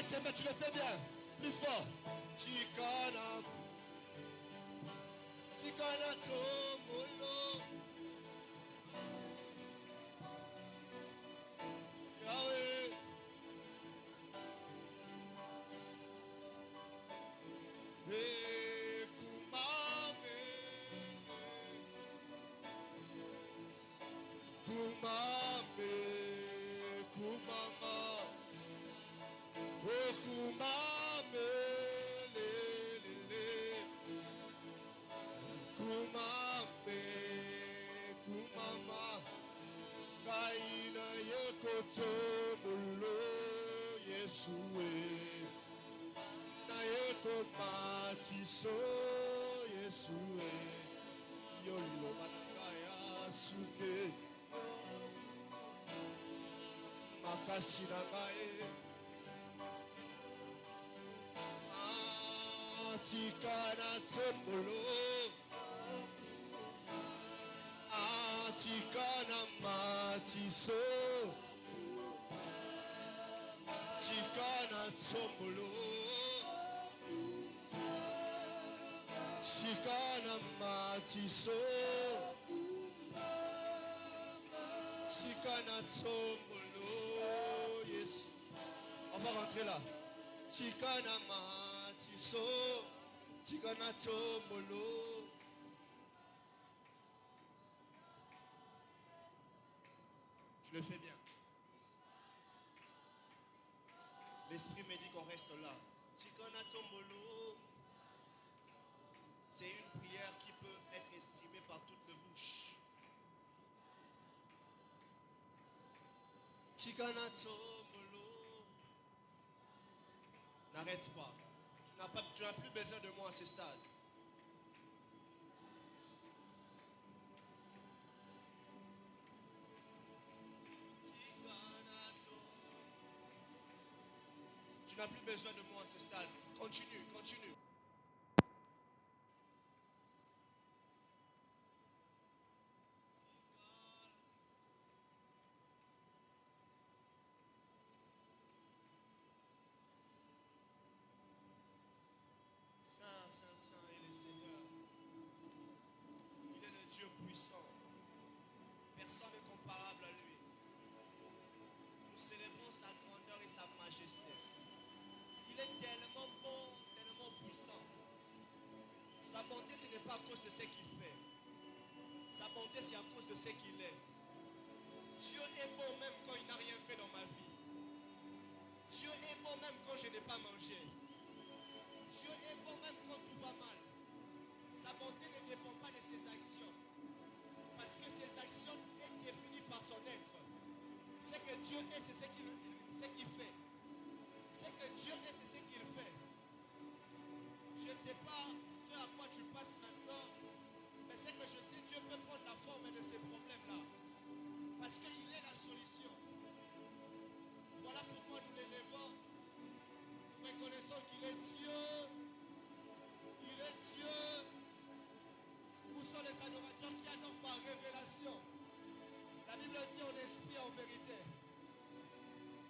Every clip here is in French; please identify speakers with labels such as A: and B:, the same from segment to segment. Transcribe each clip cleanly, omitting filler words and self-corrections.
A: tes mains, tu le fais bien. Plus fort. Tikana tomolo. Yahweh. Kumame. Kumame. Kumama. Oh, kumame. Kumame. Kumama. Kaina yekoto mulo Yesue. Na yeko matiso Yesue. Yolo manakaya suke. Makashina gae. Atikana tomolo. Atikana matiso. Tikana tomolo. Tikana matiso. Tikana tomolo. Yes. On va rentrer là. Tikana matiso. Tikana tomolo. Tu le fais bien. L'esprit me dit qu'on reste là. Tikana tomolo. C'est une prière qui peut être exprimée par toutes les bouches. Tikana tomolo. N'arrête pas. Tu n'as plus besoin de moi à ce stade. Tu n'as plus besoin de moi à ce stade. Continue, continue. Saint, Saint, Saint est le Seigneur. Il est le Dieu puissant. Personne n'est comparable à lui. Nous célébrons sa grandeur et sa majesté. Il est tellement bon, tellement puissant. Sa bonté, ce n'est pas à cause de ce qu'il fait. Sa bonté, c'est à cause de ce qu'il est. Dieu est bon même quand il n'a rien fait dans ma vie. Dieu est bon même quand je n'ai pas mangé. Dieu est bon même quand tout va mal. Sa bonté ne dépend pas de ses actions. Parce que ses actions sont définies par son être. Ce que Dieu est, c'est ce qu'il fait. Ce que Dieu est, c'est ce qu'il fait. Je ne sais pas ce à quoi tu passes maintenant, mais ce que je sais, Dieu peut prendre la forme de ces problèmes-là. Parce qu'il est la solution. Voilà pourquoi nous l'élevons. Nous reconnaissons qu'il est Dieu. Il est Dieu. Où sont les adorateurs qui adorent par révélation? La Bible dit en esprit et en vérité.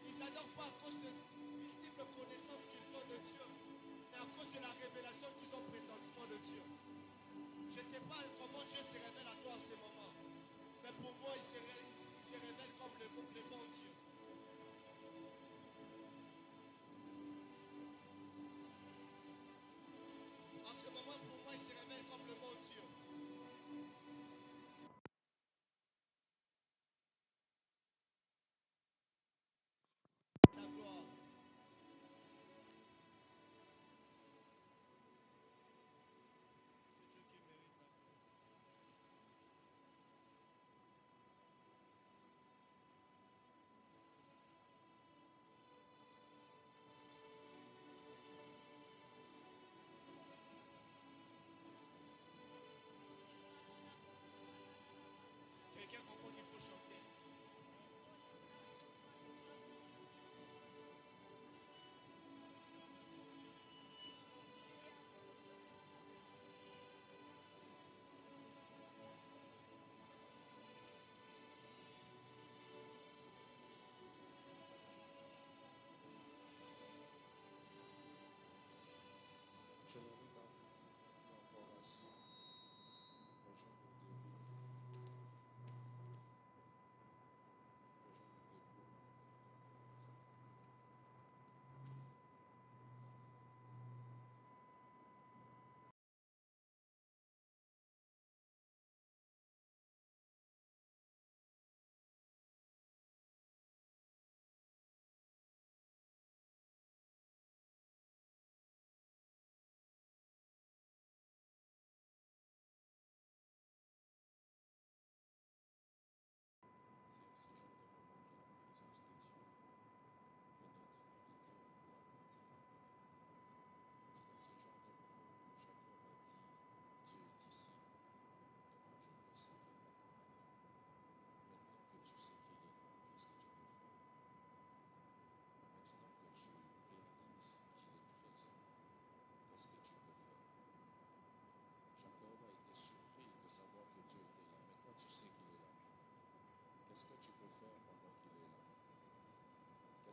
A: Ils n'adorent pas à cause de multiples connaissances qu'ils ont de Dieu, mais à cause de la révélation qu'ils ont présentement de Dieu. Je ne sais pas comment Dieu se révèle à toi en ce moment, mais pour moi, il se révèle comme le bon Dieu. En ce moment, pour moi, il se révèle comme le bon Dieu.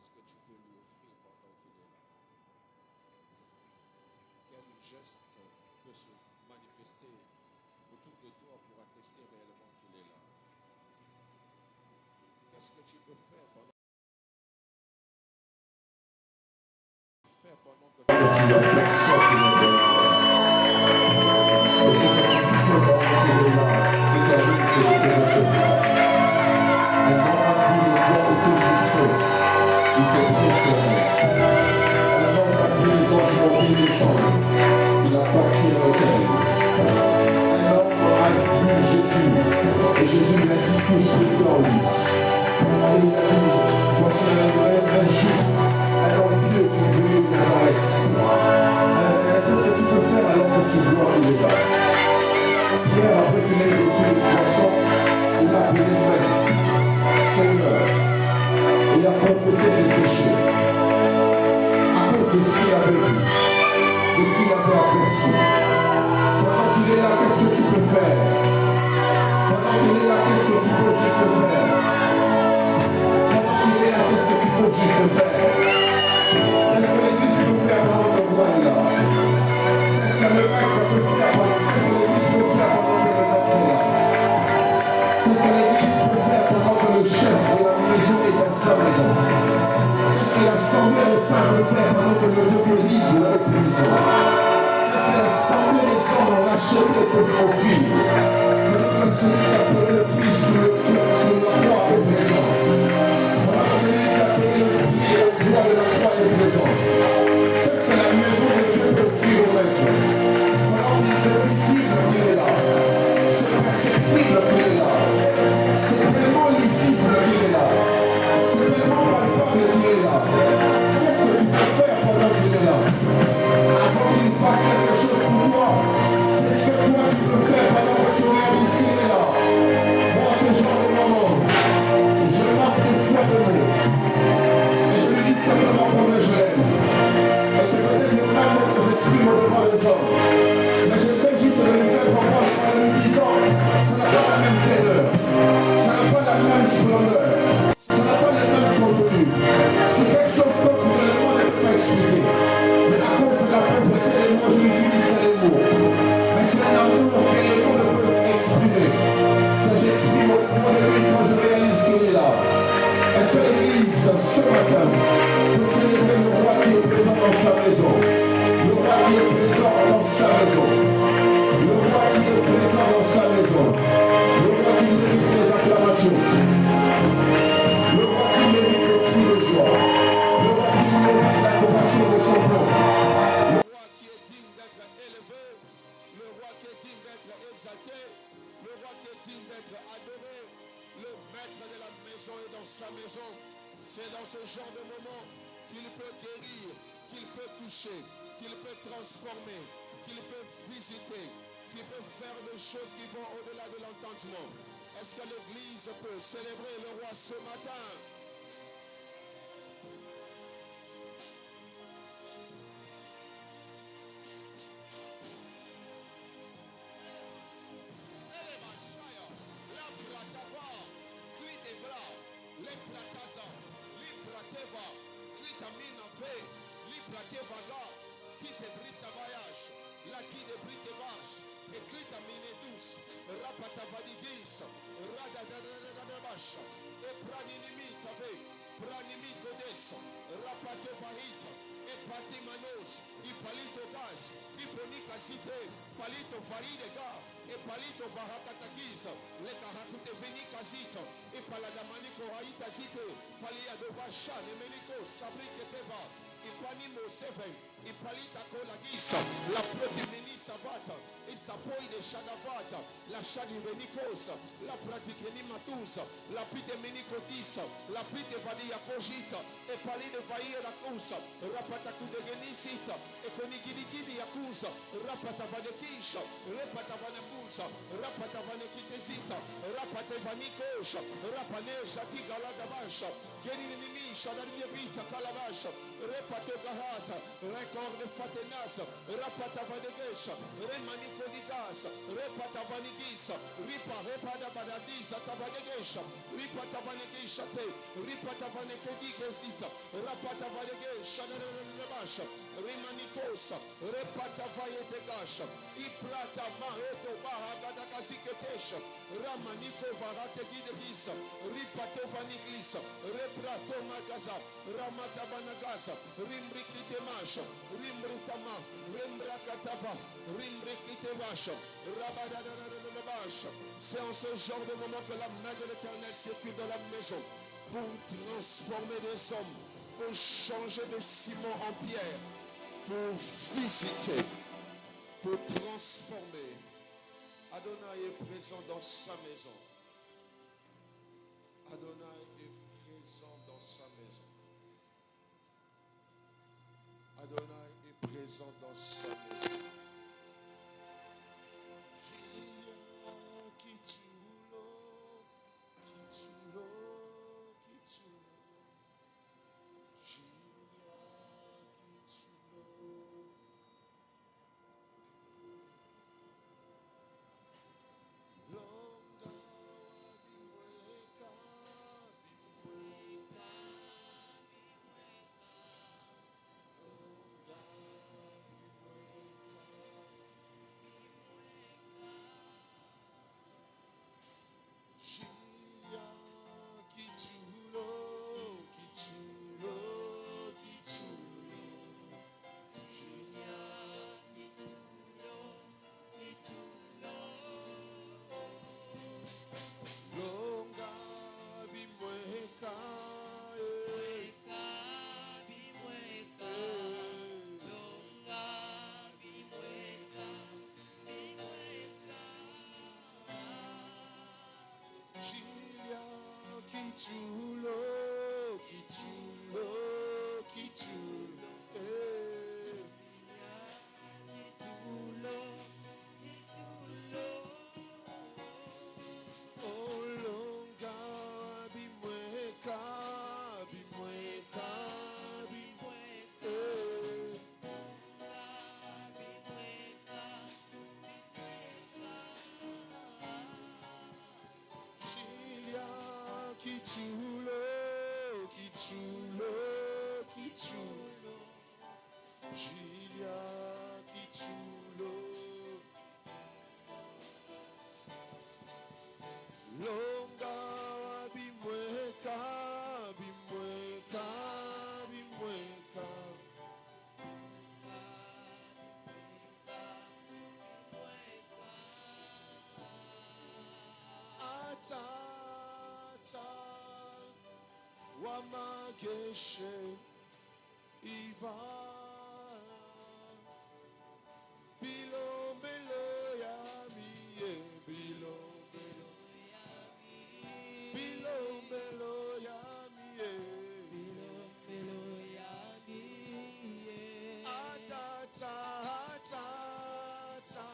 B: Qu'est-ce que tu peux lui offrir pendant qu'il est là? Quel geste peut se manifester autour de toi pour attester réellement qu'il est là? Qu'est-ce que tu peux faire pendant que tu as personne qui ne veut? Et ce que tu fais pendant qu'il est là détermine ce que tu recevras. Un grand appui de toi autour du feu, il s'est prosterné. Alors on a vu les anges monter descendre, il a parti à l'autel. Un homme a vu Jésus, et Jésus lui a dit tout ce qu'il veut en lui. Et il a dit, voici un juste, un homme pieux qui est venu de Nazareth. Qu'est-ce que tu peux faire alors que tu vois qu'il est là? Pierre, après qu'il ait reçu le poisson, il a appelé Maître, Seigneur. Il a confessé ses péchés à cause de ce qu'il avait vu, de ce qu'il avait aperçu. Pendant qu'il est là, qu'est-ce que tu peux faire? Pendant qu'il est là, qu'est-ce que tu peux juste faire? Pendant qu'il est là, qu'est-ce que tu peux juste faire? Qu'est-ce que l'Église peut faire pendant que le roi est là? Qu'est-ce que le maître peut faire pendant que l'Église peut faire pendant que le maître est là? Qu'est-ce que l'Église peut faire pendant que le chef de la maison est dans sa maison? Qu'est-ce que l'Assemblée des saints peut faire pendant que le Dieu peut libre la prison? Qu'est-ce que l'Assemblée des hommes ont acheté pour profit? Pendant que celui qui a payé le prix sur la croix est présent. Pendant que celui qui a payé le prix au bois de la croix est présent. Qu'est-ce que la maison de Dieu peut offrir au maître? Pendant qu'il est visible qu'il est là. C'est perceptible qu'il est là. C'est tellement lisible qu'il est là. C'est tellement palpable qu'il est là. Qu'est-ce que tu peux faire pendant qu'il est là? Avant qu'il fasse quelque chose pour toi, qu'est-ce que toi tu peux faire pendant que tu réalises qu'il est là? Dans ce genre de moment, je manque une fois de mots. Et je lui dis simplement combien je l'aime. Et c'est peut-être le même mot que j'exprime devant les hommes. Mais je sais juste de lui faire comprendre en lui disant, ça n'a pas la même teneur, ça n'a pas la même splendeur, ça n'a pas le même contenu. C'est quelque chose que le monde ne peut pas expliquer. Mais à cause de la pauvreté, les mots, je utilise les mots. Mais c'est un amour que les mots ne peuvent exprimer. Que j'exprime au fond de lui quand je réalise qu'il est là. Est-ce que l'Église, ce matin, peut célébrer le roi qui est présent dans sa maison? Le roi qui est présent dans sa maison. Le roi qui est présent dans sa maison. Le roi qui mérite les acclamations. Le roi qui mérite le cri de joie. Le roi qui mérite l'adoration de son nom. Le roi qui est digne d'être élevé. Le roi qui est digne d'être exalté. Le roi qui est digne d'être adoré. Le maître de la maison est dans sa maison. C'est dans ce genre de moment qu'il peut guérir, qu'il peut toucher, qu'il peut transformer, qu'il peut visiter, qu'il peut faire des choses qui vont au-delà de l'entendement. Est-ce que l'Église peut célébrer le roi ce matin? Palito faridega e palito varakatagiza le karakute venika zito e paladamaniko haita zite palia do basha ne meniko sabrike teva e panimo seven e palita kolagisa la protimini savata e sta poi de shadavata la shadi venikosa la pratique ni matusa la pite meniko disa la pite vadia cogita e palide vaia la cosa rapata kudegenisita e konigidi accusa rapata vanekisha repata vanekusa rapata vanekitezita rapata vanikosha rapanesha tigaladavasha gerininimisha la mia vita calavasha repato gahata record fatenasa rapata vanegesha remani
A: kodigas, repatavanigisa, ripa repada badadisa, tabadegesha, ripa tabanegesha te, ripa tabanekedigezita, rapatavanegesha, nebasha, rimanikosa, repatavayetegasha, iprata maheto bahagadagasiketesh, ramaniko varategidegisa, ripatovanigisa, reprato magaza, ramatabanagasa, rimbrikitemasha, rimritama, rimrakatava, rimbrikitevasha, rabadadadadadabasha. C'est en ce genre de moment que la main de l'Éternel circule dans la maison pour transformer des hommes, pour changer de ciment en pierre, pour visiter, pour transformer. Adonai est présent dans sa maison. Adonai est présent dans sa maison. Adonai est présent dans sa maison.
C: Wamageshe Iva Bilo Melo Yami Bilo Melo Bilo Melo Yami Bilo Melo Yami Atata Atata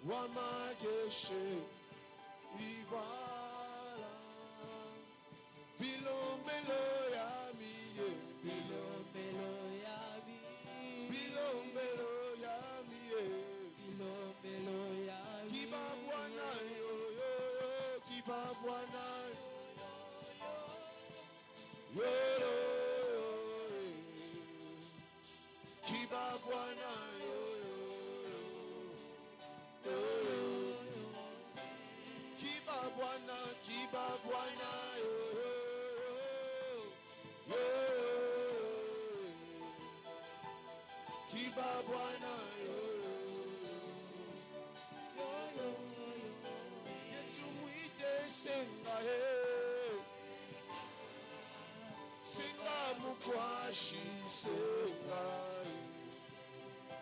C: Wamageshe Iva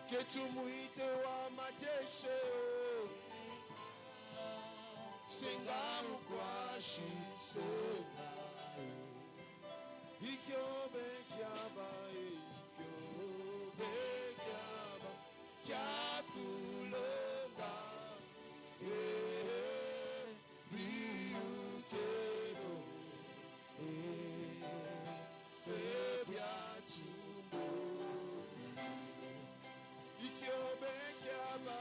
C: Que tu muite wa majeshe Sengamu kwa shinsenga Ikyobe kyaba Ikyobe kyaba Kyakulonga Biyukeno Ebyatumbo Ikyobe kyaba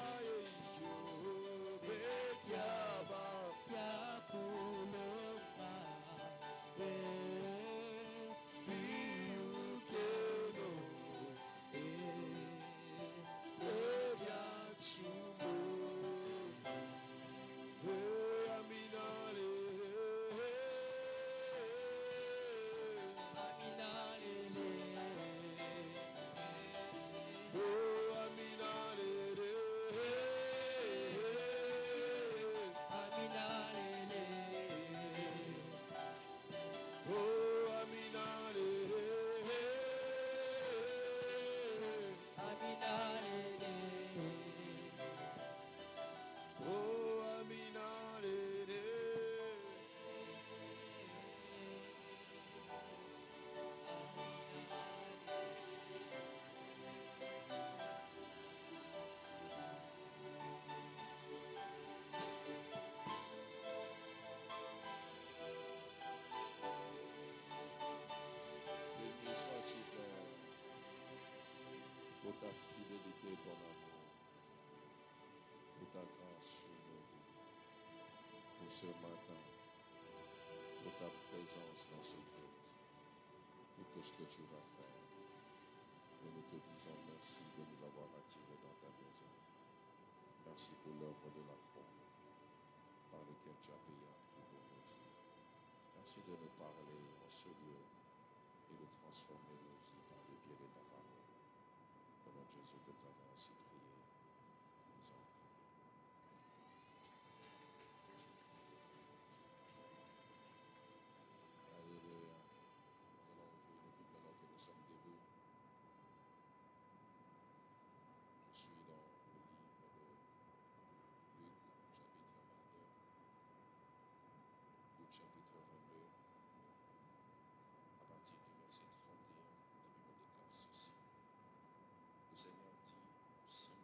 C: ton amour, pour ta grâce sur nos vies, pour ce matin, pour ta présence dans ce culte, pour tout ce que tu vas faire. Et nous te disons merci de nous avoir attirés dans ta maison. Merci pour l'œuvre de la croix par laquelle tu as payé un prix pour nos vies. Merci de nous parler en ce lieu et de transformer nos vies par le biais de ta parole. Au nom de Jésus que nous avons ainsi prié. Nous en prions. Alléluia. Nous allons ouvrir nos Bibles alors que nous sommes debout. Je suis dans le livre de Luc, chapitre 22. Luc, chapitre 22. À partir du verset 31, la Bible déclare ceci. Le Seigneur dit, si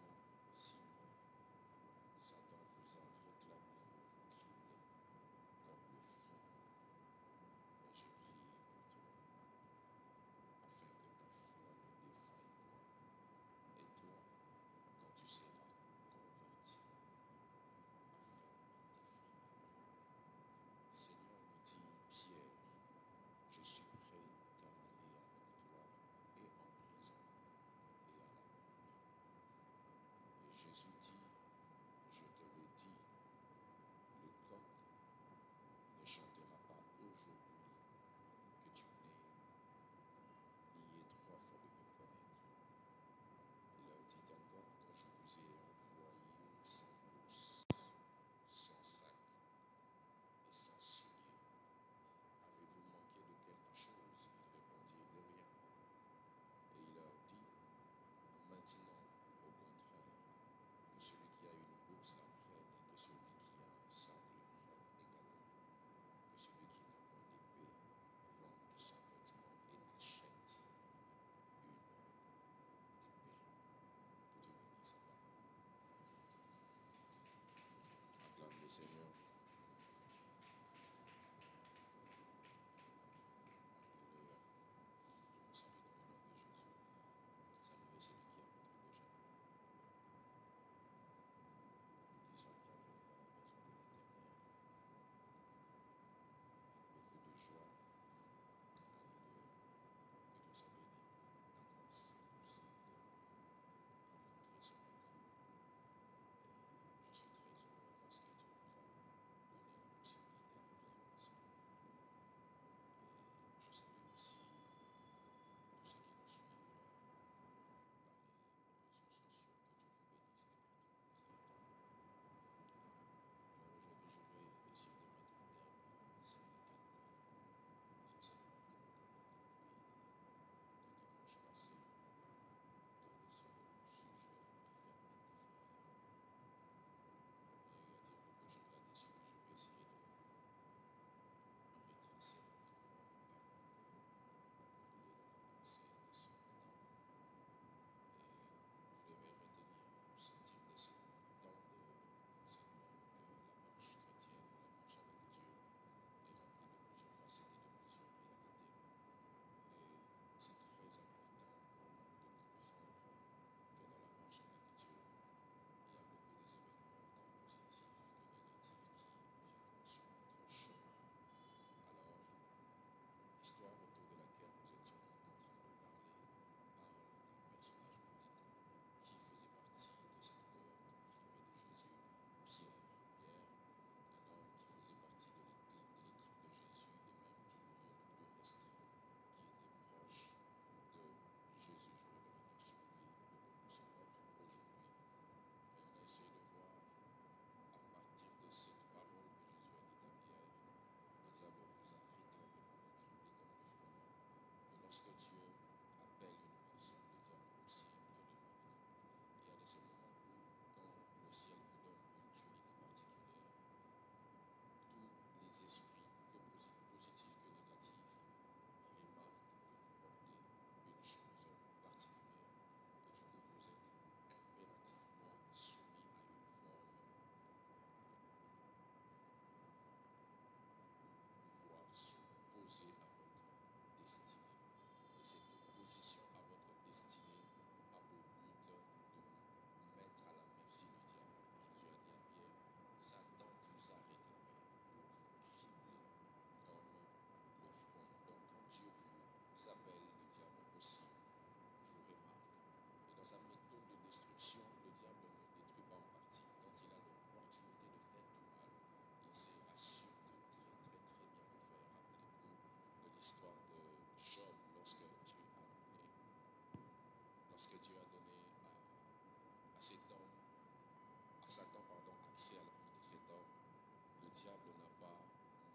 C: diable n'a pas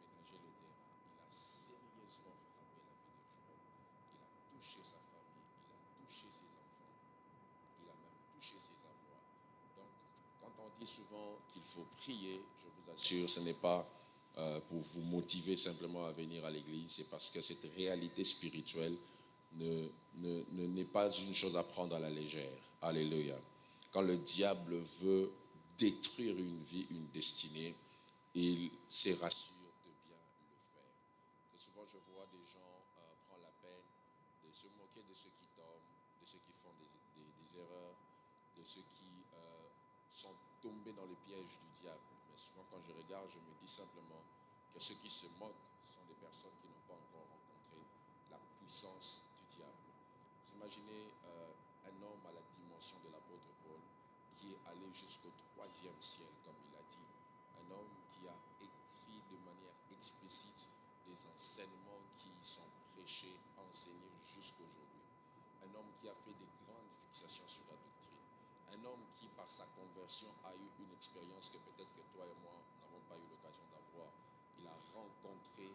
C: ménagé le terrain. Il a sérieusement frappé la vie de Job. Il a touché sa famille, il a touché ses enfants, il a même touché ses avoirs. Donc, quand on dit souvent qu'il faut prier, je vous assure, ce n'est pas pour vous motiver simplement à venir à l'église, c'est parce que cette réalité spirituelle n'est pas une chose à prendre à la légère. Alléluia. Quand le diable veut détruire une vie, une destinée, il se rassure de bien le faire. Très souvent, je vois des gens prendre la peine de se moquer de ceux qui tombent, de ceux qui font des erreurs, de ceux qui sont tombés dans le piège du diable. Mais souvent, quand je regarde, je me dis simplement que ceux qui se moquent sont des personnes qui n'ont pas encore rencontré la puissance du diable. Vous imaginez un homme à la dimension de l'apôtre Paul qui est allé jusqu'au 3e ciel, comme il a dit. Un homme qui a écrit de manière explicite des enseignements qui sont prêchés, enseignés jusqu'aujourd'hui. Un homme qui a fait des grandes fixations sur la doctrine. Un homme qui, par sa conversion, a eu une expérience que peut-être que toi et moi n'avons pas eu l'occasion d'avoir. Il a rencontré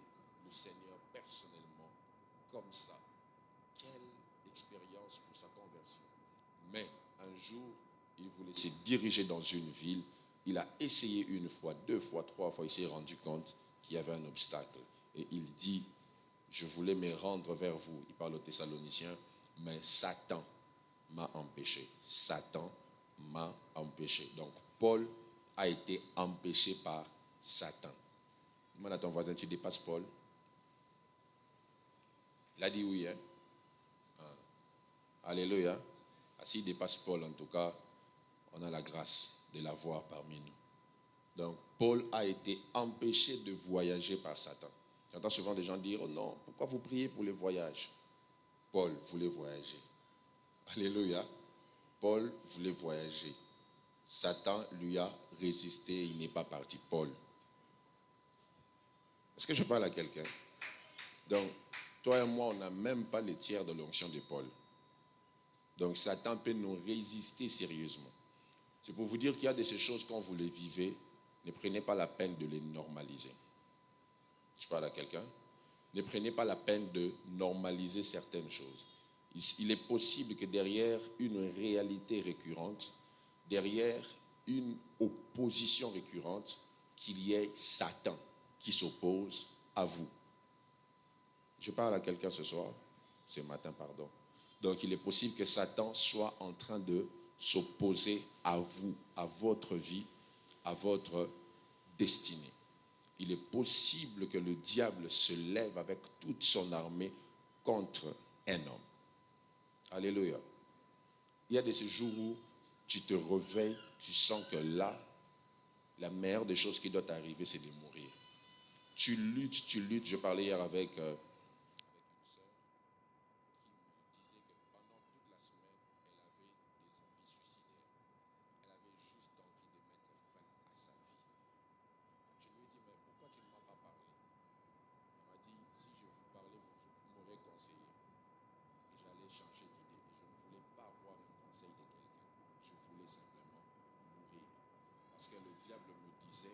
C: le Seigneur personnellement, comme ça. Quelle expérience pour sa conversion. Mais un jour, il voulait se diriger dans une ville. Il a essayé une fois, 2 fois, 3 fois. Il s'est rendu compte qu'il y avait un obstacle. Et il dit, je voulais me rendre vers vous. Il parle aux Thessaloniciens, mais Satan m'a empêché. Satan m'a empêché. Donc, Paul a été empêché par Satan. Demande à ton voisin, tu dépasses Paul? Il a dit oui, hein? Alléluia. S'il dépasse Paul, en tout cas, on a la grâce de l'avoir parmi nous. Donc, Paul a été empêché de voyager par Satan. J'entends souvent des gens dire, oh non, pourquoi vous priez pour les voyages? Paul voulait voyager. Alléluia. Paul voulait voyager. Satan lui a résisté, il n'est pas parti. Paul. Est-ce que je parle à quelqu'un? Donc, toi et moi, on n'a même pas les tiers de l'onction de Paul. Donc, Satan peut nous résister sérieusement. C'est pour vous dire qu'il y a de ces choses, quand vous les vivez, ne prenez pas la peine de les normaliser. Je parle à quelqu'un? Ne prenez pas la peine de normaliser certaines choses. Il est possible que derrière une réalité récurrente, derrière une opposition récurrente, qu'il y ait Satan qui s'oppose à vous. Je parle à quelqu'un ce soir, ce matin, pardon. Donc, il est possible que Satan soit en train de s'opposer à vous, à votre vie, à votre destinée. Il est possible que le diable se lève avec toute son armée contre un homme. Alléluia. Il y a de ces jours où tu te réveilles, tu sens que là, la meilleure des choses qui doit t'arriver, c'est de mourir. Tu luttes. Je parlais hier avec une sœur qui me disait que pendant toute la semaine, elle avait des envies suicidaires. Elle avait juste envie de mettre fin à sa vie. Je lui ai dit, mais pourquoi tu ne m'as pas parlé? Elle m'a dit, si je vous parlais, vous m'aurez conseillé. Et j'allais changer d'idée. Et je ne voulais pas avoir un conseil de quelqu'un. Je voulais simplement mourir. Parce que le diable me disait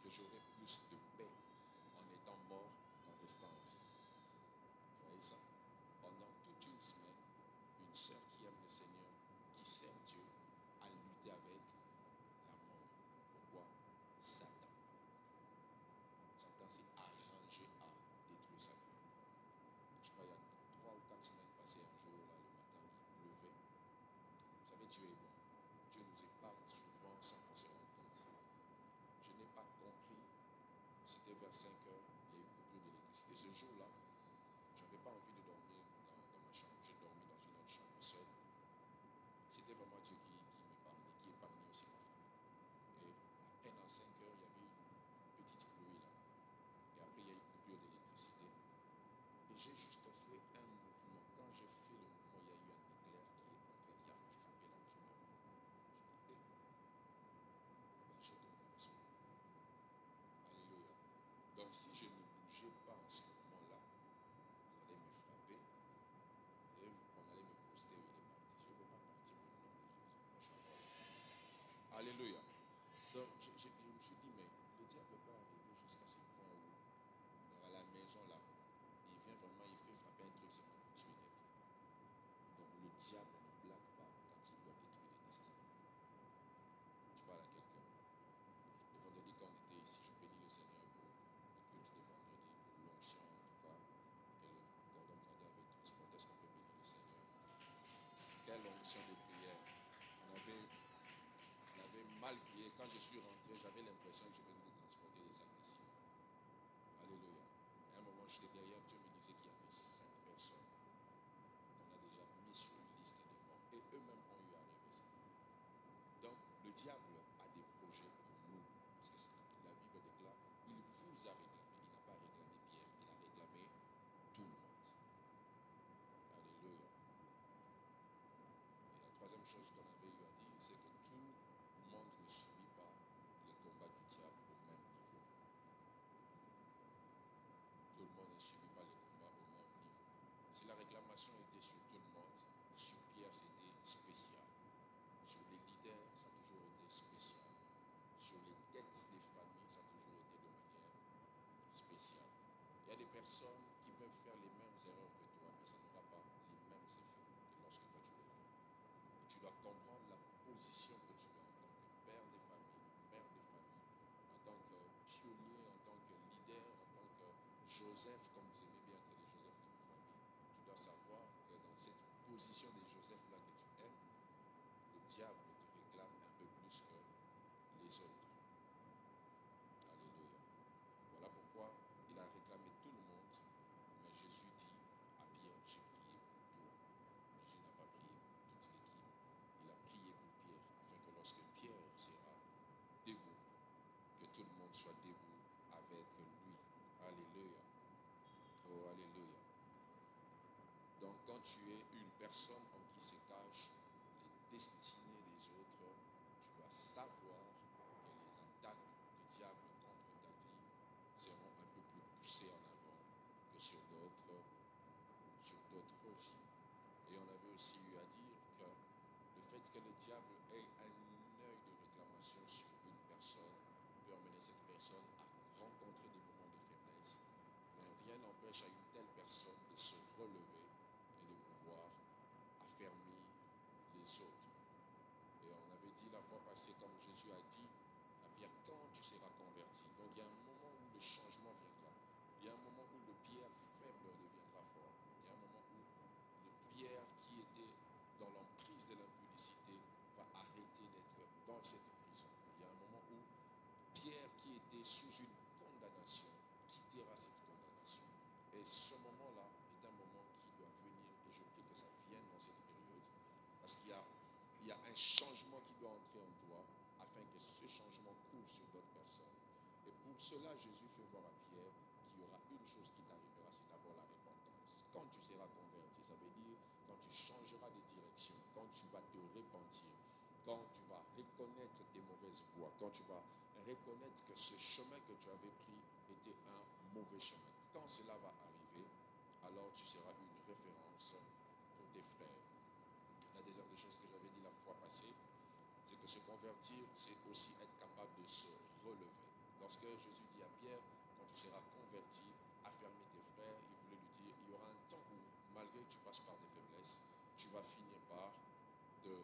C: que j'aurais plus de paix en étant mort qu'en restant en vie. Vous voyez ça? Pendant toute une semaine, une sœur qui aime le Seigneur, qui sert Dieu, a lutté avec la mort. Pourquoi? Satan. Satan s'est arrangé à détruire sa vie. Je crois qu'il y a 3 ou 4 semaines passées, un jour, là, le matin, il pleuvait. Vous savez, Dieu est bon. Dieu nous épargne souvent sans qu'on se rende compte. Je n'ai pas compris. C'était vers 5 heures, il y a eu une coupure d'électricité. Ce jour-là, je n'avais pas envie de dormir dans ma chambre. J'ai dormi dans une autre chambre seule. C'était vraiment Dieu qui m'épargnait, qui épargnait aussi ma famille. Et à peine à 5 heures, il y avait une petite pluie là. Et après, il y a eu une coupure d'électricité. Et j'ai juste fait un mouvement. Quand j'ai fait le mouvement, il y a eu un éclair qui a frappé là où j'ai dormi. J'ai tombé le son. Alléluia. Donc si je ne bougeais pas en ce moment-là, ça allait me frapper et on allait me poster où il est parti. Je ne veux pas partir au nom de Jésus. Alléluia. Donc je l'impression de prière. On avait mal prié. Quand je suis rentré, j'avais l'impression que je venais de transporter des sacs de ciment. Alléluia. Et à un moment, j'étais derrière, Dieu me disait qu'il y avait 5 personnes qu'on a déjà mis sur une liste des morts. Et eux-mêmes ont eu à rêver ça. Donc, le diable a des projets pour nous. Parce que la Bible déclare, il vous a réclamé. Il n'a pas réclamé Pierre, il a réclamé tout le monde. Alléluia. Et la troisième chose qu'on avait eu à dire, c'est que tout le monde ne subit pas les combats du diable au même niveau. Tout le monde ne subit pas les combats au même niveau. Si la réclamation était sur tout le monde, sur Pierre c'était spécial. Sur les leaders, ça a toujours été spécial. Sur les têtes des familles, ça a toujours été de manière spéciale. Il y a des personnes qui peuvent faire les mêmes erreurs que toi, mais ça n'aura pas les mêmes effets que lorsque toi tu les fais. Et tu dois comprendre la position que tu as en tant que père de famille, en tant que pionnier, en tant que leader, en tant que Joseph, comme vous aimez bien être les Joseph de vos familles. Tu dois savoir que dans cette position des Joseph-là que tu aimes, le diable te réclame un peu plus que les autres. Alléluia. Voilà pourquoi il a réclamé tout le monde, mais Jésus dit à Pierre, j'ai prié pour toi. Jésus n'a pas prié pour toute l'équipe, il a prié pour Pierre, afin que lorsque Pierre sera debout, que tout le monde soit debout avec lui. Alléluia. Oh, alléluia. Donc quand tu es une personne en qui se cachent les destinées des autres, tu dois savoir que les attaques du diable contre ta vie seront un peu plus poussées en avant que sur d'autres vies. Et on avait aussi eu à dire que le fait que le diable ait un œil de réclamation sur une personne peut amener cette personne à rencontrer des moments de faiblesse. Mais rien n'empêche à une telle personne de se relever et de pouvoir affermir les autres. Et on avait dit la fois passée, comme Jésus a dit à Pierre, quand tu seras converti. Donc il y a un moment où le changement viendra. Il y a un moment où le Pierre faible deviendra fort. Il y a un moment où le Pierre qui était dans l'emprise de l'impudicité va arrêter d'être dans cette prison. Il y a un moment où Pierre qui était sous une condamnation quittera cette condamnation. Et ce moment-là est un moment qui doit venir, et je prie que ça vienne dans cette période, parce qu'il y a un changement qui doit entrer en toi, afin que ce changement coule sur d'autres personnes. Et pour cela, Jésus fait voir à Pierre qu'il y aura une chose qui t'arrivera, c'est d'abord la repentance. Quand tu seras converti, ça veut dire quand tu changeras de direction, quand tu vas te repentir, quand tu vas reconnaître tes mauvaises voies, quand tu vas reconnaître que ce chemin que tu avais pris était un mauvais chemin. Quand cela va arriver, alors tu seras une référence pour tes frères. La deuxième des choses que j'avais dit la fois passée, c'est que se convertir, c'est aussi être capable de se relever. Lorsque Jésus dit à Pierre, quand tu seras converti, affermis tes frères, il voulait lui dire, il y aura un temps où, malgré que tu passes par des faiblesses, tu vas finir par te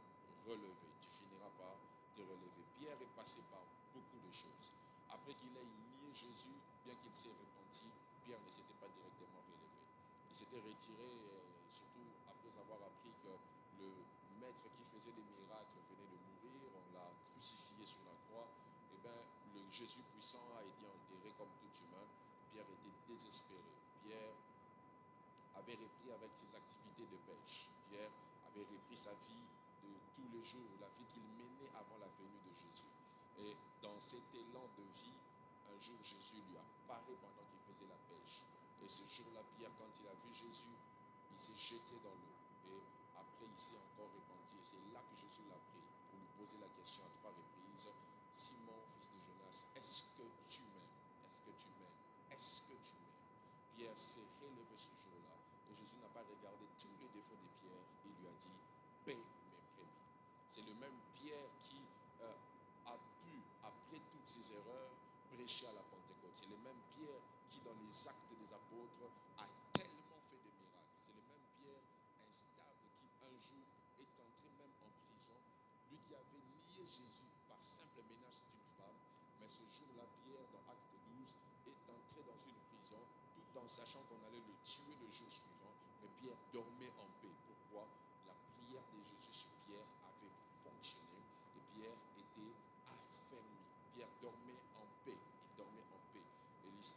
C: relever. Tu finiras par te relever. Pierre est passé par beaucoup de choses. Après qu'il ait nié Jésus, bien qu'il s'est repenti, Pierre ne s'était pas directement relevé. Il s'était retiré, surtout après avoir appris que le maître qui faisait des miracles venait de mourir, on l'a crucifié sur la croix. Et bien, le Jésus puissant a été enterré comme tout humain. Pierre était désespéré. Pierre avait repris avec ses activités de pêche. Pierre avait repris sa vie de tous les jours, la vie qu'il menait avant la venue de Jésus. Et dans cet élan de vie, un jour Jésus lui apparaît pendant qu'il faisait la pêche. Et ce jour-là, Pierre, quand il a vu Jésus, il s'est jeté dans l'eau. Et après, il s'est encore repenti. Et c'est là que Jésus l'a pris pour lui poser la question à 3 reprises. Simon, fils de Jonas, est-ce que tu m'aimes? Est-ce que tu m'aimes? Est-ce que tu m'aimes? Pierre s'est relevé ce jour-là. Et Jésus n'a pas regardé tous les défauts de Pierre. Il lui a dit, paie mes brebis. C'est le même Pierre qui a pu, après toutes ses erreurs, prêcher à la Pentecôte. C'est le même Pierre qui, dans les actes des apôtres, a tellement fait de miracles. C'est le même Pierre instable qui, un jour, est entré même en prison. Lui qui avait nié Jésus par simple menace d'une femme. Mais ce jour-là, Pierre, dans Acte 12, est entré dans une prison, tout en sachant qu'on allait le tuer le jour suivant. Mais Pierre dormait en paix. Pourquoi? La prière de Jésus sur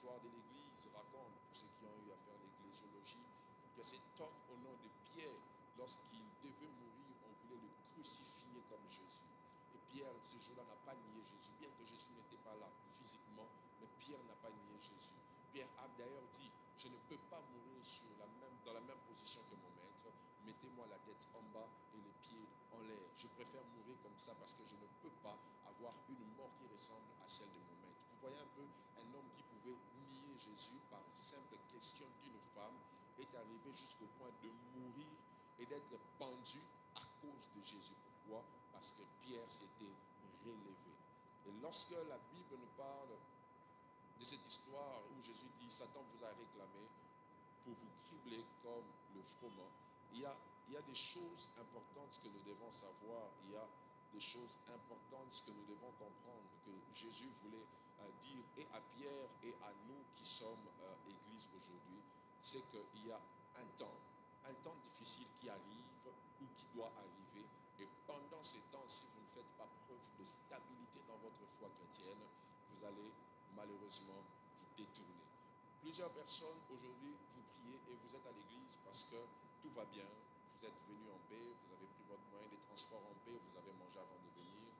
C: l'histoire de l'Église raconte, pour ceux qui ont eu à faire l'ecclésiologie, que cet homme au nom de Pierre, lorsqu'il devait mourir, on voulait le crucifier comme Jésus. Et Pierre, ce jour-là, n'a pas nié Jésus, bien que Jésus n'était pas là physiquement, mais Pierre n'a pas nié Jésus. Pierre a d'ailleurs dit, je ne peux pas mourir dans la même position que mon maître, mettez-moi la tête en bas et les pieds en l'air. Je préfère mourir comme ça parce que je ne peux pas avoir une mort qui ressemble à celle de mon maître. Vous voyez un peu un homme qui pouvait nier Jésus par simple question d'une femme est arrivé jusqu'au point de mourir et d'être pendu à cause de Jésus. Pourquoi? Parce que Pierre s'était relevé. Et lorsque la Bible nous parle de cette histoire où Jésus dit, Satan vous a réclamé pour vous cribler comme le froment, il y a des choses importantes que nous devons savoir, il y a des choses importantes que nous devons comprendre, que Jésus voulait dire et à Pierre et à nous qui sommes Église aujourd'hui, c'est qu'il y a un temps difficile qui arrive ou qui doit arriver, et pendant ces temps, si vous ne faites pas preuve de stabilité dans votre foi chrétienne, vous allez malheureusement vous détourner. Plusieurs personnes aujourd'hui, vous priez et vous êtes à l'église parce que tout va bien, vous êtes venu en paix, vous avez pris votre moyen de transport en paix, vous avez mangé avant de venir.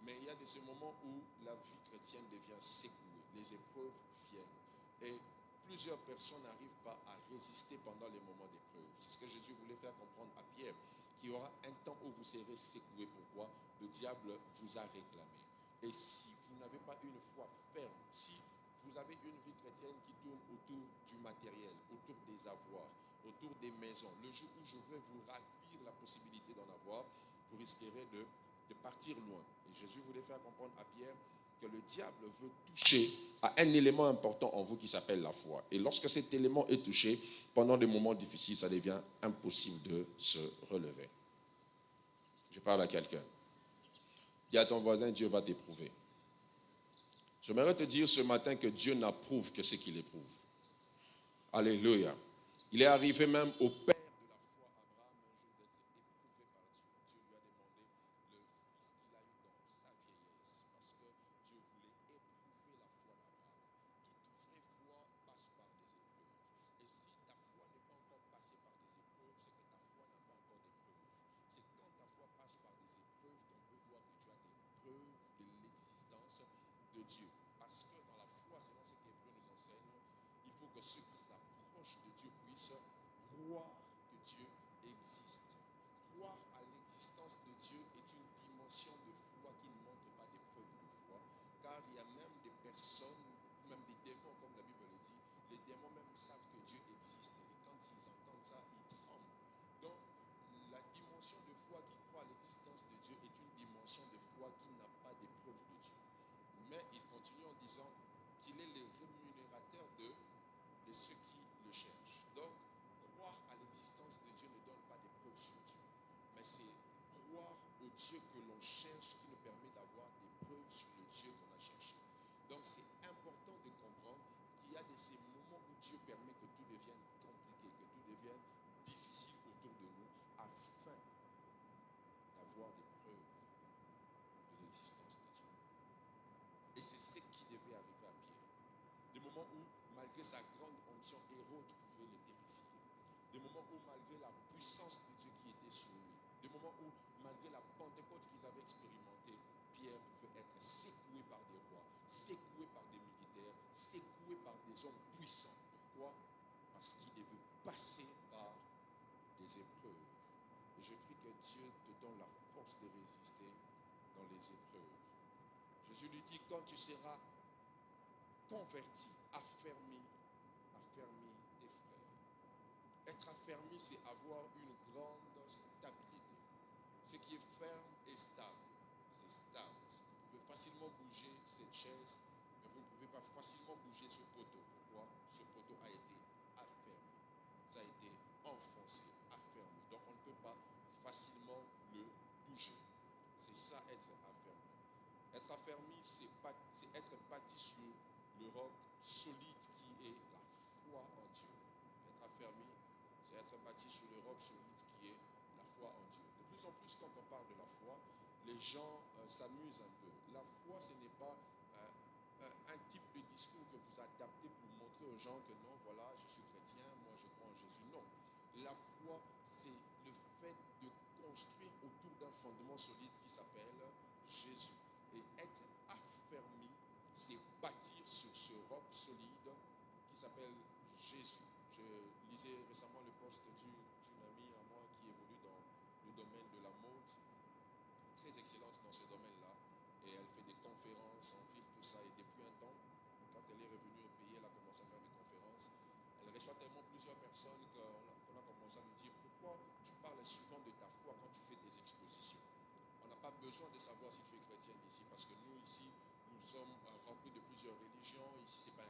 C: Mais il y a de ces moments où la vie chrétienne devient secouée, les épreuves viennent. Et plusieurs personnes n'arrivent pas à résister pendant les moments d'épreuve. C'est ce que Jésus voulait faire comprendre à Pierre, qu'il y aura un temps où vous serez secoué. Pourquoi? Le diable vous a réclamé. Et si vous n'avez pas une foi ferme, si vous avez une vie chrétienne qui tourne autour du matériel, autour des avoirs, autour des maisons, le jour où je vais vous ravir la possibilité d'en avoir, vous risquerez de partir loin. Et Jésus voulait faire comprendre à Pierre que le diable veut toucher à un élément important en vous qui s'appelle la foi. Et lorsque cet élément est touché, pendant des moments difficiles, ça devient impossible de se relever. Je parle à quelqu'un. Dis à ton voisin, Dieu va t'éprouver. J'aimerais te dire ce matin que Dieu n'approuve que ce qu'il éprouve. Alléluia. Il est arrivé même au père de la foi, Abraham, un jour d'être éprouvé par Dieu. Dieu lui a demandé le fils qu'il a eu dans sa vieillesse, parce que Dieu voulait éprouver la foi d'Abraham. Toute vraie foi passe par des épreuves. Et si ta foi n'est pas encore passée par des épreuves, c'est que ta foi n'a pas encore d'épreuves. C'est quand ta foi passe par des épreuves qu'on peut voir que tu as des preuves de l'existence de Dieu. Parce que dans la foi, selon ce qu'Hébreu nous enseigne, il faut que ceux qui s'approchent de Dieu puissent croire que Dieu existe. Croire à l'existence de Dieu est une dimension de foi qui ne montre pas des preuves de foi, car il y a même des personnes, même des démons, comme la Bible le dit, les démons même savent que Dieu existe, et quand ils entendent ça, ils tremblent. Donc, la dimension de foi qui croit à l'existence de Dieu est une dimension de foi qui n'a pas des preuves de Dieu. Mais il continue en disant qu'il est le rémunérateur de ceux qui le cherchent. Donc, croire à l'existence de Dieu ne donne pas des preuves sur Dieu. Mais c'est croire au Dieu que l'on cherche qui nous permet d'avoir des preuves sur le Dieu qu'on a cherché. Donc, c'est important de comprendre qu'il y a de ces moments où Dieu permet que tout devienne compliqué, que tout devienne difficile autour de nous, afin d'avoir des preuves de l'existence de Dieu. Et c'est ce qui devait arriver à Pierre. Des moments où, malgré sa grande onction, Hérode pouvait le terrifier. Des moments où, malgré la puissance de Dieu qui était sur lui, des moments où, malgré la Pentecôte qu'ils avaient expérimentée, Pierre pouvait être secoué par des rois, secoué par des militaires, secoué par des hommes puissants. Pourquoi? Parce qu'il devait passer par des épreuves. Et je prie que Dieu te donne la force de résister dans les épreuves. Jésus lui dit, quand tu seras converti, affermi tes frères. Être affermi, c'est avoir une grande stabilité. Ce qui est ferme et stable, c'est stable. Vous pouvez facilement bouger cette chaise, mais vous ne pouvez pas facilement bouger ce poteau. Pourquoi? Ce poteau a été affermi. Ça a été enfoncé, affermi. Donc on ne peut pas facilement le bouger. C'est ça, être affermi. Être affermi, c'est être bâti sur le roc solide qui est la foi en Dieu. Être affermi, c'est être bâti sur le roc solide qui est la foi en Dieu. De plus en plus, quand on parle de la foi, les gens s'amusent un peu. La foi, ce n'est pas un type de discours que vous adaptez pour montrer aux gens que non, voilà, je suis chrétien, moi je crois en Jésus. Non. La foi, c'est le fait de construire autour d'un fondement solide qui s'appelle Jésus. Et être affermi, c'est bâtir sur ce roc solide qui s'appelle Jésus. Je lisais récemment le post d'une amie à moi qui évolue dans le domaine de la mode, très excellente dans ce domaine-là, et elle fait des conférences en ville, tout ça, et depuis un temps, quand elle est revenue au pays, elle a commencé à faire des conférences. Elle reçoit tellement plusieurs personnes qu'on a commencé à lui dire pourquoi tu parles souvent de ta foi quand tu fais des expositions. On n'a pas besoin de savoir si tu es chrétienne ici, parce que nous ici, nous sommes remplis de plusieurs religions. Ici, ce n'est pas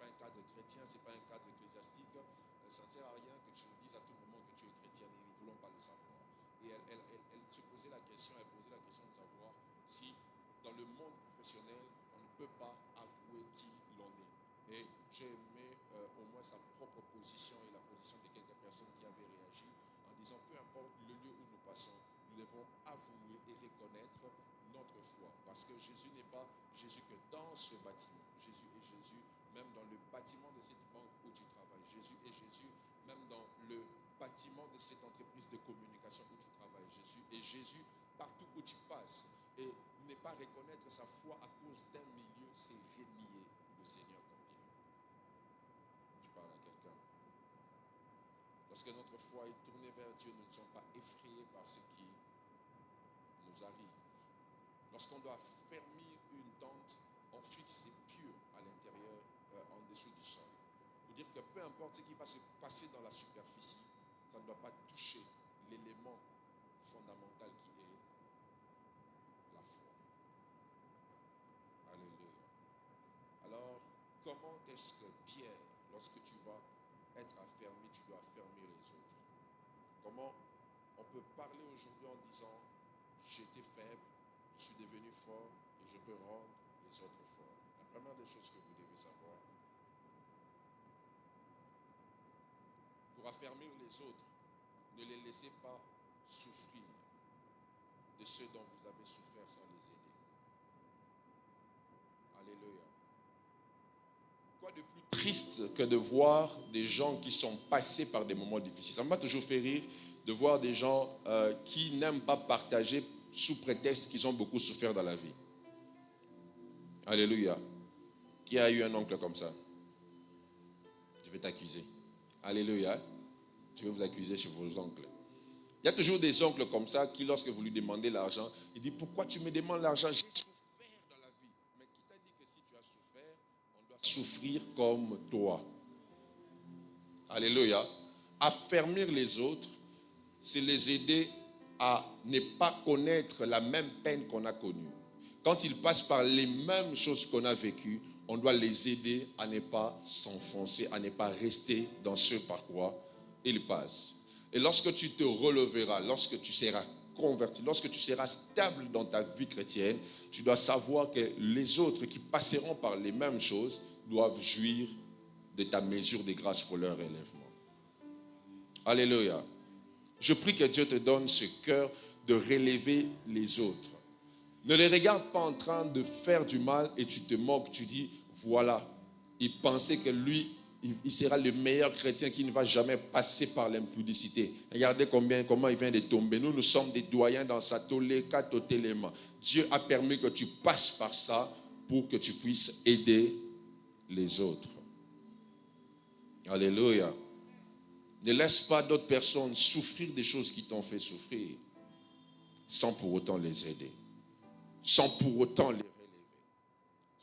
C: un cadre chrétien, ce n'est pas un cadre ecclésiastique. Ça ne sert à rien que tu nous dises à tout moment que tu es chrétienne. Nous ne voulons pas le savoir. Et elle se posait la question, de savoir si dans le monde professionnel, on ne peut pas avouer qui l'on est. Et j'ai aimé au moins sa propre position et la position de quelques personnes qui avaient réagi en disant peu importe le lieu où nous passons, nous devons avouer et reconnaître notre foi. Parce que Jésus n'est pas Jésus que dans ce bâtiment. Jésus est Jésus même dans le bâtiment de cette banque où tu travailles. Jésus est Jésus même dans le bâtiment de cette entreprise de communication où tu travailles. Jésus est Jésus partout où tu passes. Et ne pas reconnaître sa foi à cause d'un milieu, c'est renier le Seigneur comme bien. Je parle à quelqu'un. Lorsque notre foi est tournée vers Dieu, nous ne sommes pas effrayés par ce qui nous arrive. Lorsqu'on doit fermer une tente, on fixe ses pieux à l'intérieur, en dessous du sol. Pour dire que peu importe ce qui va se passer dans la superficie, ça ne doit pas toucher l'élément fondamental qui est la foi. Alléluia. Alors, comment est-ce que Pierre, lorsque tu vas être affermi, tu dois affermir les autres? Comment on peut parler aujourd'hui en disant j'étais faible, je suis devenu fort et je peux rendre les autres forts? La première des choses que vous devez savoir, pour affermir les autres, ne les laissez pas souffrir de ceux dont vous avez souffert sans les aider. Alléluia. Quoi de plus triste que de voir des gens qui sont passés par des moments difficiles? Ça m'a toujours fait rire de voir des gens qui n'aiment pas partager sous prétexte qu'ils ont beaucoup souffert dans la vie. Alléluia. Qui a eu un oncle comme ça? Je vais t'accuser. Alléluia. Je vais vous accuser chez vos oncles. Il y a toujours des oncles comme ça qui, lorsque vous lui demandez l'argent, il dit pourquoi tu me demandes l'argent? J'ai souffert dans la vie. Mais qui t'a dit que si tu as souffert, on doit souffrir comme toi? Alléluia. Affermir les autres, c'est les aider à ne pas connaître la même peine qu'on a connue. Quand ils passent par les mêmes choses qu'on a vécues, on doit les aider à ne pas s'enfoncer, à ne pas rester dans ce par quoi ils passent. Et lorsque tu te releveras, lorsque tu seras converti, lorsque tu seras stable dans ta vie chrétienne, tu dois savoir que les autres qui passeront par les mêmes choses doivent jouir de ta mesure de grâce pour leur élèvement. Alléluia. Je prie que Dieu te donne ce cœur de relever les autres. Ne les regarde pas en train de faire du mal et tu te moques, tu dis, voilà, il pensait que lui, il sera le meilleur chrétien qui ne va jamais passer par l'impudicité. Regardez comment il vient de tomber. Nous sommes des doyens dans sa tolé, katotéléma. Dieu a permis que tu passes par ça pour que tu puisses aider les autres. Alléluia. Ne laisse pas d'autres personnes souffrir des choses qui t'ont fait souffrir sans pour autant les aider, sans pour autant les relever,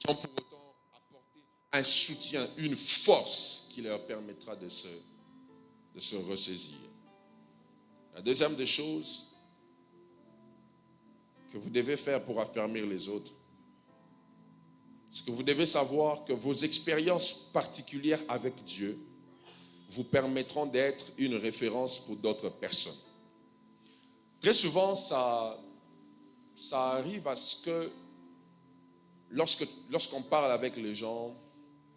C: sans pour autant apporter un soutien, une force qui leur permettra de se ressaisir. La deuxième des choses que vous devez faire pour affermir les autres, c'est que vous devez savoir que vos expériences particulières avec Dieu vous permettront d'être une référence pour d'autres personnes. Très souvent, ça arrive à ce que lorsqu'on parle avec les gens,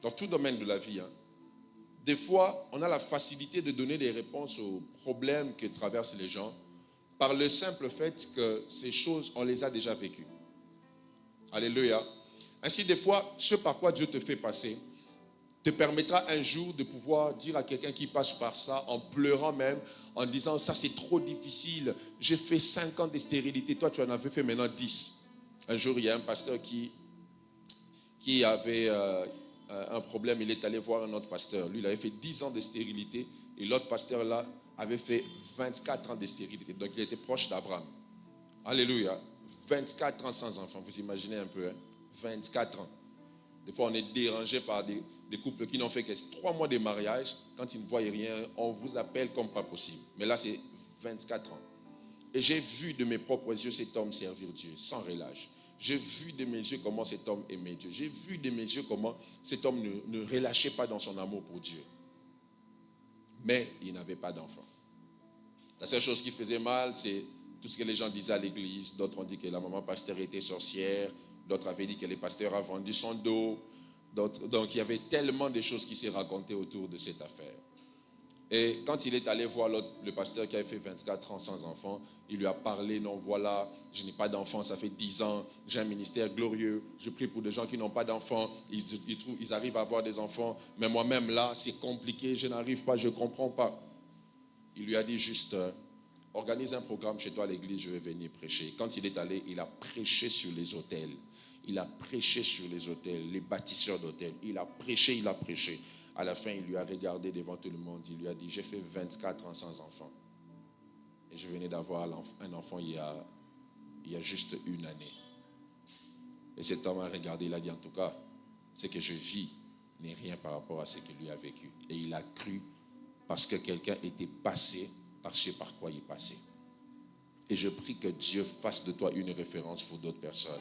C: dans tout domaine de la vie, des fois, on a la facilité de donner des réponses aux problèmes que traversent les gens par le simple fait que ces choses, on les a déjà vécues. Alléluia. Ainsi, des fois, ce par quoi Dieu te fait passer te permettra un jour de pouvoir dire à quelqu'un qui passe par ça, en pleurant même, en disant, ça c'est trop difficile, j'ai fait 5 ans de stérilité, toi tu en avais fait maintenant 10. Un jour, il y a un pasteur qui avait un problème, il est allé voir un autre pasteur. Lui, il avait fait 10 ans de stérilité, et l'autre pasteur là avait fait 24 ans de stérilité. Donc, il était proche d'Abraham. Alléluia. 24 ans sans enfant, vous imaginez un peu, hein? 24 ans. Des fois, on est dérangé par des couples qui n'ont fait que 3 mois de mariage. Quand ils ne voient rien, on vous appelle comme pas possible. Mais là, c'est 24 ans. Et j'ai vu de mes propres yeux cet homme servir Dieu sans relâche. J'ai vu de mes yeux comment cet homme aimait Dieu. J'ai vu de mes yeux comment cet homme ne relâchait pas dans son amour pour Dieu. Mais il n'avait pas d'enfant. La seule chose qui faisait mal, c'est tout ce que les gens disaient à l'église. D'autres ont dit que la maman pasteur était sorcière. D'autres avaient dit que le pasteur a vendu son dos. Donc il y avait tellement de choses qui s'est racontées autour de cette affaire. Et quand il est allé voir le pasteur qui avait fait 24 ans sans enfant, il lui a parlé, non voilà, je n'ai pas d'enfant, ça fait 10 ans, j'ai un ministère glorieux, je prie pour des gens qui n'ont pas d'enfants, ils arrivent à avoir des enfants, mais moi-même là, c'est compliqué, je n'arrive pas, je ne comprends pas. Il lui a dit juste, organise un programme chez toi à l'église, je vais venir prêcher. Quand il est allé, il a prêché sur les autels. Il a prêché sur les autels, les bâtisseurs d'hôtels. Il a prêché. À la fin, il lui a regardé devant tout le monde. Il lui a dit, j'ai fait 24 ans sans enfant. Et je venais d'avoir un enfant il y a juste une année. Et cet homme a regardé, il a dit, en tout cas, ce que je vis n'est rien par rapport à ce qu'il lui a vécu. Et il a cru parce que quelqu'un était passé par ce par quoi il passait. Et je prie que Dieu fasse de toi une référence pour d'autres personnes.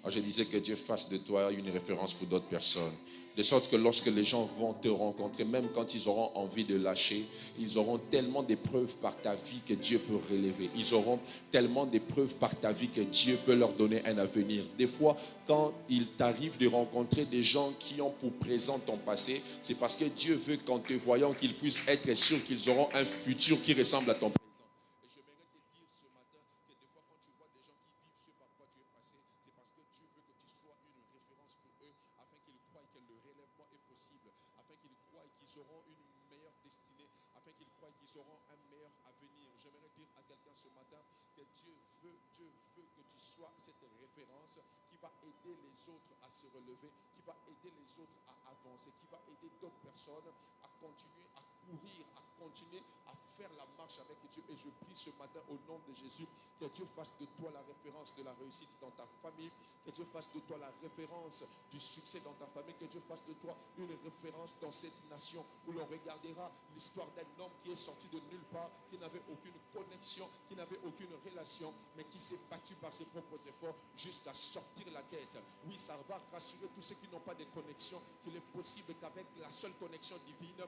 C: Alors je disais que Dieu fasse de toi une référence pour d'autres personnes. De sorte que lorsque les gens vont te rencontrer, même quand ils auront envie de lâcher, ils auront tellement d'épreuves par ta vie que Dieu peut relever. Ils auront tellement d'épreuves par ta vie que Dieu peut leur donner un avenir. Des fois, quand il t'arrive de rencontrer des gens qui ont pour présent ton passé, c'est parce que Dieu veut qu'en te voyant, qu'ils puissent être sûrs qu'ils auront un futur qui ressemble à ton présent. Que Dieu fasse de toi la référence de la réussite dans ta famille, que Dieu fasse de toi la référence du succès dans ta famille, que Dieu fasse de toi une référence dans cette nation où l'on regardera l'histoire d'un homme qui est sorti de nulle part, qui n'avait aucune connexion, qui n'avait aucune relation, mais qui s'est battu par ses propres efforts jusqu'à sortir la tête. Oui, ça va rassurer tous ceux qui n'ont pas de connexion, qu'il est possible qu'avec la seule connexion divine,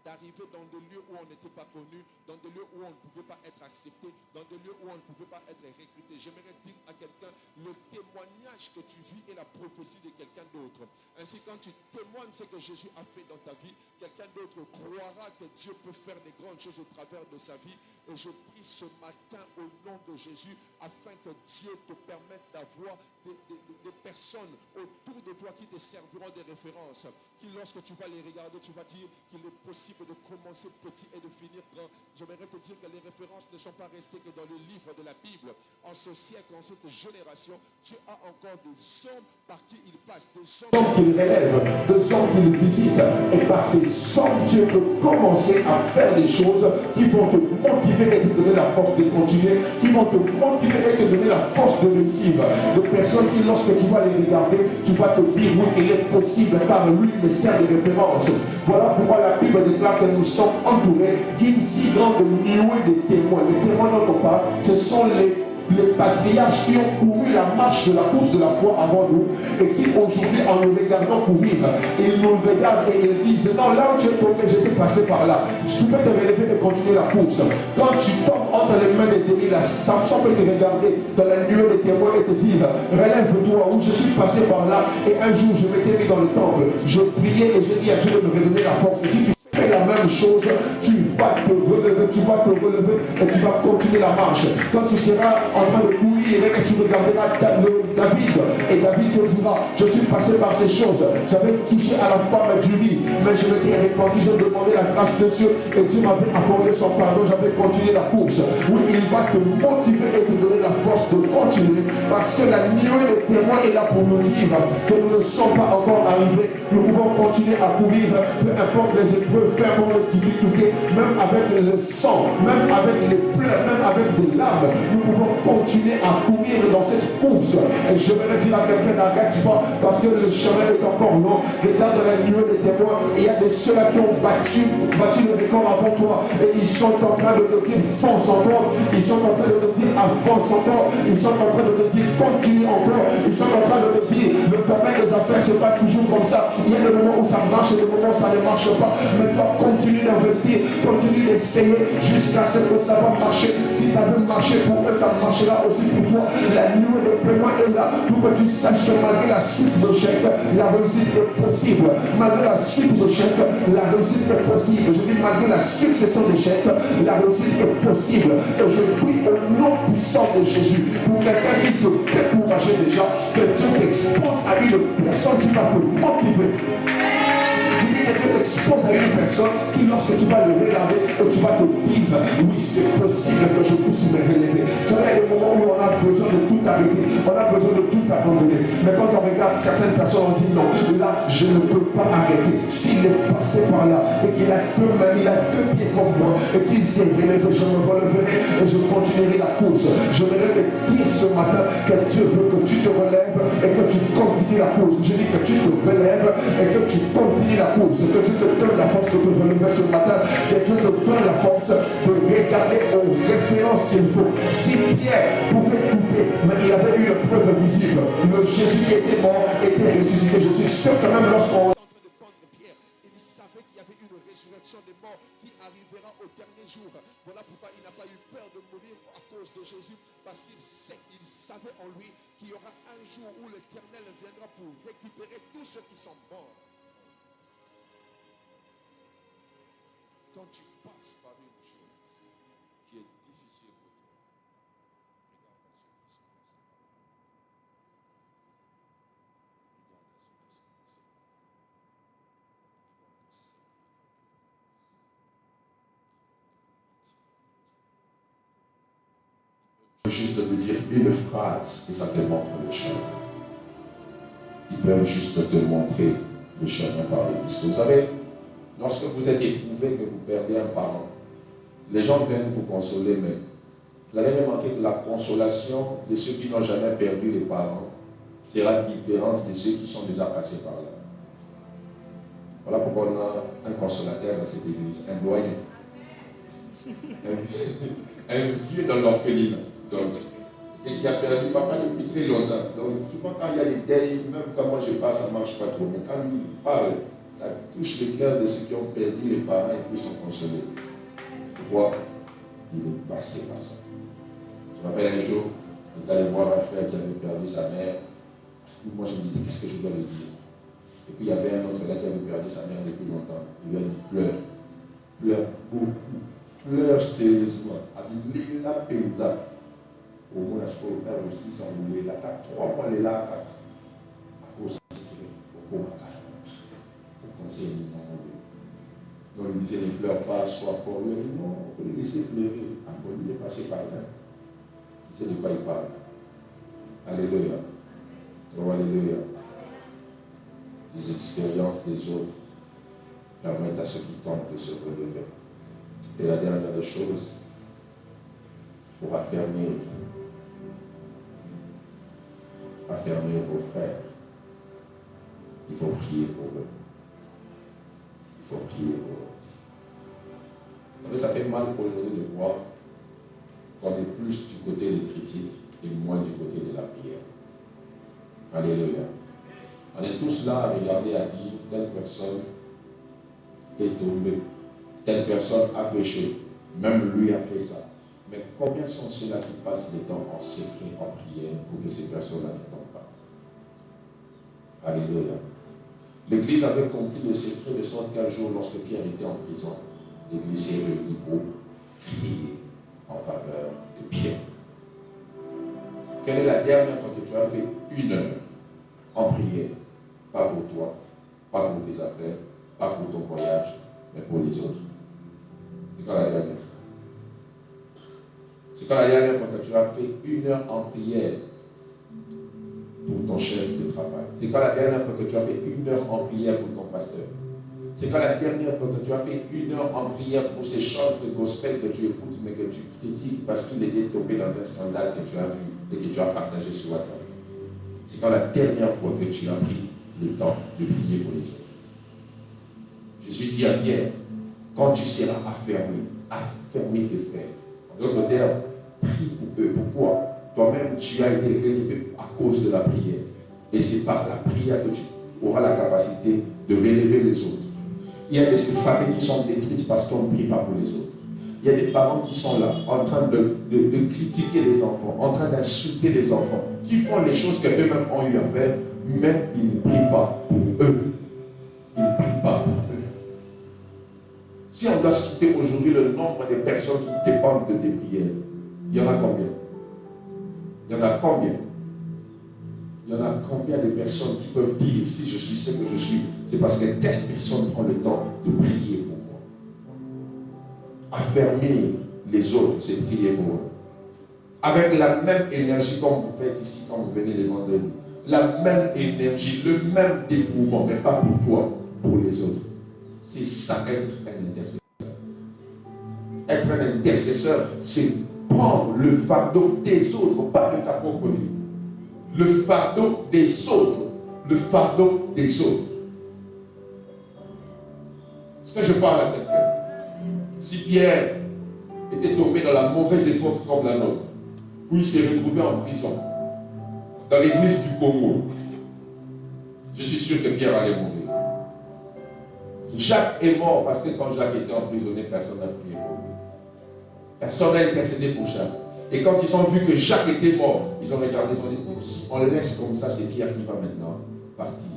C: d'arriver dans des lieux où on n'était pas connu, dans des lieux où on ne pouvait pas être accepté, dans des lieux où on ne pouvait pas être recruté. J'aimerais dire à quelqu'un, le témoignage que tu vis est la prophétie de quelqu'un d'autre. Ainsi, quand tu témoignes ce que Jésus a fait dans ta vie, quelqu'un d'autre croira que Dieu peut faire des grandes choses au travers de sa vie. Et je prie ce matin au nom de Jésus, afin que Dieu te permette d'avoir des personnes autour de toi qui te serviront de références, qui lorsque tu vas les regarder, tu vas dire qu'il est possible de commencer petit et de finir grand. J'aimerais te dire que les références ne sont pas restées que dans le livre de la Bible. En ce siècle, en cette génération, Dieu a encore des hommes par qui il passe, des hommes
B: qu'il relève, des hommes qu'il visite. Et par ces hommes, Dieu peut commencer à faire des choses qui vont te motiver et te donner la force de continuer, qui vont te motiver et te donner la force de réussir. De personnes qui, lorsque tu vas les regarder, tu vas te dire, oui, il est possible, car lui me sert de référence. Voilà pourquoi la Bible déclare que nous sommes entourés d'une si grande nuée de témoins. Les témoins dont on parle, ce sont les patriarches qui ont couru la marche de la course de la foi avant nous et qui aujourd'hui, en nous regardant courir, ils nous regardent et ils disent, non, là où tu es tombé, j'étais passé par là. Tu peux te relever et continuer la course. Quand tu tombes entre les mains des terribles, Samson peut te regarder dans la nuée des témoins et te dire, relève-toi, où je suis passé par là et un jour je m'étais mis dans le temple, je priais et j'ai dit à Dieu de me redonner la force. Et si tu fais la même chose, tu vas te relever, tu vas te relever et tu vas continuer la marche. Quand tu seras en train de courir et que tu regarderas David, et David te dira, je suis passé par ces choses, j'avais touché à la femme du lit, mais je m'étais repenti, j'ai demandé la grâce de Dieu et Dieu m'avait accordé son pardon, j'avais continué la course. Oui, il va te motiver et te donner la force de continuer, parce que la nuée de témoin est là pour nous dire que nous ne sommes pas encore arrivés. Nous pouvons continuer à courir, peu importe les épreuves, peu importe les difficultés, même avec le sang, même avec les pleurs, même avec des larmes, nous pouvons continuer à courir dans cette course. Et je vais dire à quelqu'un, n'arrête pas, parce que le chemin est encore long. Regarde la nuée des témoins, et il y a des ceux-là qui ont battu le record avant toi, et ils sont en train de te dire fonce encore, ils sont en train de te dire avance encore, ils sont en train de te dire continue encore, ils sont en train de te dire le domaine des affaires c'est pas toujours comme ça, il y a des moments où ça marche et des moments où ça ne marche pas, mais toi continue d'investir, continue d'essayer jusqu'à ce que ça va marcher. Si ça veut marcher pour eux, ça marchera aussi pour toi. La nuée de témoin est là pour que tu saches que malgré la suite d'échecs, la réussite est possible. Malgré la suite d'échecs, la réussite est possible. Je dis malgré la succession d'échecs, la réussite est possible. Et je prie au nom puissant de Jésus pour quelqu'un qui se décourageait déjà, que Dieu t'expose à une personne qui va te motiver. Que Dieu t'expose à une personne qui, lorsque tu vas le regarder, que tu vas te dire, oui, c'est possible que je puisse me relever. Tu vois, il y a des moments où on a besoin de tout arrêter, on a besoin de tout abandonner. Mais quand on regarde certaines personnes, on dit non, là, je ne peux pas arrêter. S'il est passé par là et qu'il a deux mains, il a deux pieds comme moi, et qu'il s'est relevé, je me releverai et je continuerai la course. Je voudrais te dire ce matin que Dieu veut que tu te relèves et que tu continues la course. Je dis que tu te relèves et que tu continues la course. Que Dieu te donne la force de te relever ce matin. Que Dieu te donne la force de regarder aux références qu'il faut. Si Pierre pouvait couper, mais il avait une preuve visible. Le Jésus qui était mort était ressuscité. Je suis sûr que même lorsqu'on est en train de prendre Pierre, il savait qu'il y avait une résurrection des morts qui arrivera au dernier jour. Voilà pourquoi il n'a pas eu peur de mourir à cause de Jésus, parce qu'il savait en lui qu'il y aura un jour où l'Éternel viendra pour récupérer tous ceux qui sont morts. Quand tu passes par une chose qui est difficile pour toi, regarde à ceux qui sont passés par là. Regarde à ceux qui sont passés par là. Ils vont te servir de référence. Ils vont te motiver. Juste te dire une phrase et ça te montre le chemin. Ils peuvent juste te montrer le chemin par les fils. Vous savez, lorsque vous êtes éprouvé, que vous perdez un parent, les gens viennent vous consoler, mais vous allez remarquer que la consolation de ceux qui n'ont jamais perdu les parents sera différente de ceux qui sont déjà passés par là. Voilà pourquoi on a un consolateur dans cette église, un doyen, un vieux dans l'orphelinat, et qui a perdu papa depuis très longtemps. Donc souvent quand il y a des deuils, même quand moi je passe, ça ne marche pas trop, mais quand lui parle, ça touche le cœur de ceux qui ont perdu les parents et qui sont consolés. Pourquoi? Il est passé par ça. Je me rappelle un jour, il est allé voir un frère qui avait perdu sa mère. Moi je me disais, qu'est-ce que je dois lui dire? Et puis il y avait un autre là qui avait perdu sa mère depuis longtemps. Il lui a dit, pleure beaucoup, pleure sérieusement. Il a payé ça. Au moins, je peux faire aussi s'enrouler. Là, 3 mois, il est là, à cause de ce qu'il est au donc il disait, ne pleure pas, sois fort. Il dit, non, il faut le laisser pleurer. Ah bon, il est passé par là. Il sait de quoi il parle. Alléluia. Oh, alléluia. Les expériences des autres permettent à ceux qui tentent de se relever. Et la dernière des choses, pour affermir vos frères, il faut prier pour eux. Il faut prier pour eux. Vous savez, ça fait mal aujourd'hui de voir qu'on est plus du côté des critiques et moins du côté de la prière. Alléluia. On est tous là à regarder, à dire, telle personne est tombée, telle personne a péché, même lui a fait ça. Mais combien sont ceux-là qui passent du temps en secret, en prière, pour que ces personnes-là ne tombent pas? Alléluia. L'Église avait compris le secret de sorte qu'un jour, lorsque Pierre était en prison, l'Église s'est réunie pour Quelle est la dernière fois que tu as fait 1 heure en prière? Pas pour toi, pas pour tes affaires, pas pour ton voyage, mais pour les autres. C'est quand la dernière fois? C'est quand la dernière fois que tu as fait 1 heure en prière pour ton chef de travail? C'est quand la dernière fois que tu as fait 1 heure en prière pour ton pasteur? C'est quand la dernière fois que tu as fait 1 heure en prière pour ces chants de gospel que tu écoutes mais que tu critiques parce qu'il était tombé dans un scandale que tu as vu et que tu as partagé sur WhatsApp? C'est quand la dernière fois que tu as pris le temps de prier pour les autres? Jésus dit à Pierre, quand tu seras affermi tes frères. En d'autres termes, prie pour eux. Pourquoi? Toi-même, tu as été relevé à cause de la prière. Et c'est par la prière que tu auras la capacité de relever les autres. Il y a des familles qui sont détruites parce qu'on ne prie pas pour les autres. Il y a des parents qui sont là, en train de critiquer les enfants, en train d'insulter les enfants, qui font les choses qu'eux-mêmes ont eu à faire, mais ils ne prient pas pour eux. Ils ne prient pas pour eux. Si on doit citer aujourd'hui le nombre de personnes qui dépendent de tes prières, il y en a combien? Il y en a combien? Il y en a combien de personnes qui peuvent dire, si je suis ce que je suis, c'est parce que telle personne prend le temps de prier pour moi. Affermir les autres, c'est prier pour eux. Avec la même énergie comme vous faites ici quand vous venez les vendredis. La même énergie, le même dévouement, mais pas pour toi, pour les autres. C'est ça être un intercesseur. Être un intercesseur, c'est prendre le fardeau des autres, pas de ta propre vie. Le fardeau des autres. Le fardeau des autres. Est-ce que je parle à quelqu'un? Si Pierre était tombé dans la mauvaise époque comme la nôtre, où il s'est retrouvé en prison, dans l'église du Congo, je suis sûr que Pierre allait mourir. Jacques est mort parce que quand Jacques était emprisonné, personne n'a prié pour lui. Personne n'a intercédé pour Jacques. Et quand ils ont vu que Jacques était mort, ils ont regardé, ils ont dit, si on laisse comme ça, c'est Pierre qui va maintenant partir.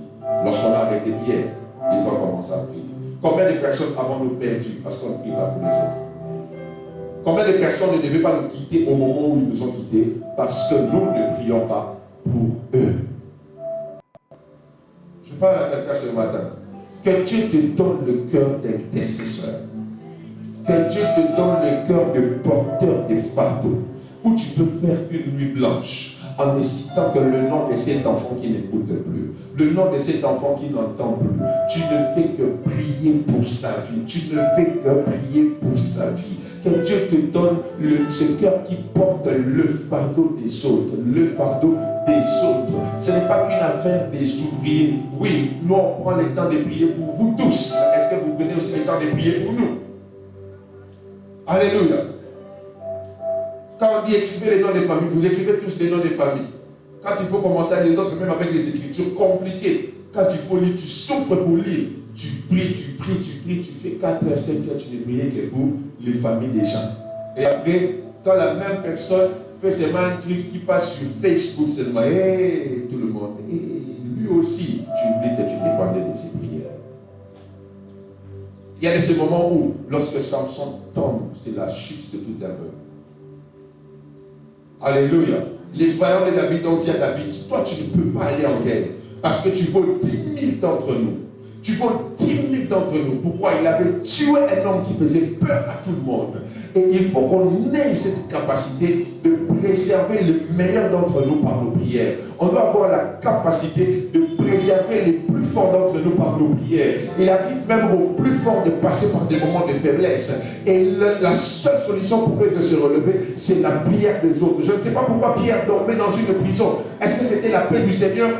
B: Lorsqu'on a arrêté Pierre, ils ont commencé à prier. Combien de personnes avons-nous perdu parce qu'on ne prie pas pour les autres? Combien de personnes ne devaient pas nous quitter au moment où ils nous ont quittés parce que nous ne prions pas pour eux? Je parle à quelqu'un ce matin. Que Dieu te donne le cœur d'intercesseur. Que Dieu te donne le cœur de porteur de fardeau. Où tu peux faire une nuit blanche en nécessitant que le nom de cet enfant qui n'écoute plus, le nom de cet enfant qui n'entend plus, tu ne fais que prier pour sa vie. Tu ne fais que prier pour sa vie. Que Dieu te donne ce cœur qui porte le fardeau des autres. Le fardeau des autres. Ce n'est pas qu'une affaire des ouvriers. Oui, nous on prend le temps de prier pour vous tous. Est-ce que vous prenez aussi le temps de prier pour nous? Alléluia. Quand on dit écrivez les noms des familles, vous écrivez tous les noms des familles. Quand il faut commencer à lire d'autres, même avec les écritures compliquées, quand il faut lire, tu souffres pour lire. Tu pries, tu fais 4 heures, 5 heures, tu ne pries que pour les familles des gens. Et après, quand la même personne fait seulement un truc qui passe sur Facebook seulement, hey, tout le monde, hey, lui aussi, tu oublies que tu dépendais de ses prières. Il y a de ces moments où, lorsque Samson tombe, c'est la chute de tout un peuple. Alléluia. Les frères de David ont dit à David, toi tu ne peux pas aller en guerre parce que tu vaux 10 000 d'entre nous. Tu vaux 10 000 d'entre nous. Pourquoi? Il avait tué un homme qui faisait peur à tout le monde. Et il faut qu'on ait cette capacité de préserver le meilleur d'entre nous par nos prières. On doit avoir la capacité de préserver les plus forts d'entre nous par nos prières. Il arrive même aux plus forts de passer par des moments de faiblesse. Et la seule solution pour eux de se relever, c'est la prière des autres. Je ne sais pas pourquoi Pierre dormait dans une prison. Est-ce que c'était la paix du Seigneur?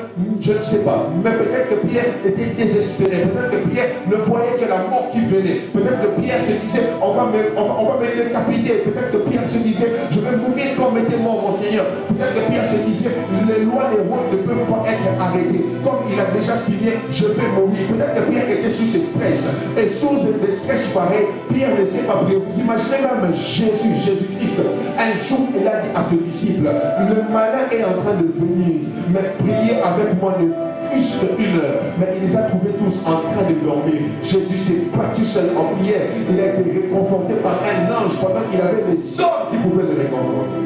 B: Je ne sais pas. Mais peut-être que Pierre était désespéré. Peut-être que Pierre ne voyait que la mort qui venait. Peut-être que Pierre se disait, on va me décapiter. Peut-être que Pierre se disait, je vais mourir comme était mort mon Seigneur. Peut-être que Pierre se disait, les lois des rois ne peuvent pas être arrêtées. Comme il a déjà signé, je vais mourir. Peut-être que Pierre était sous ce stress. Et sous des stress pareils, Pierre ne sait pas prier. Vous imaginez même Jésus-Christ. Un jour, il a dit à ses disciples, le malin est en train de venir, mais priez avec moi ne fût-ce qu'une heure. Mais il les a trouvés tous en train de dormir. Jésus s'est battu seul en prière. Il a été réconforté par un ange pendant qu'il avait des hommes qui pouvaient le réconforter.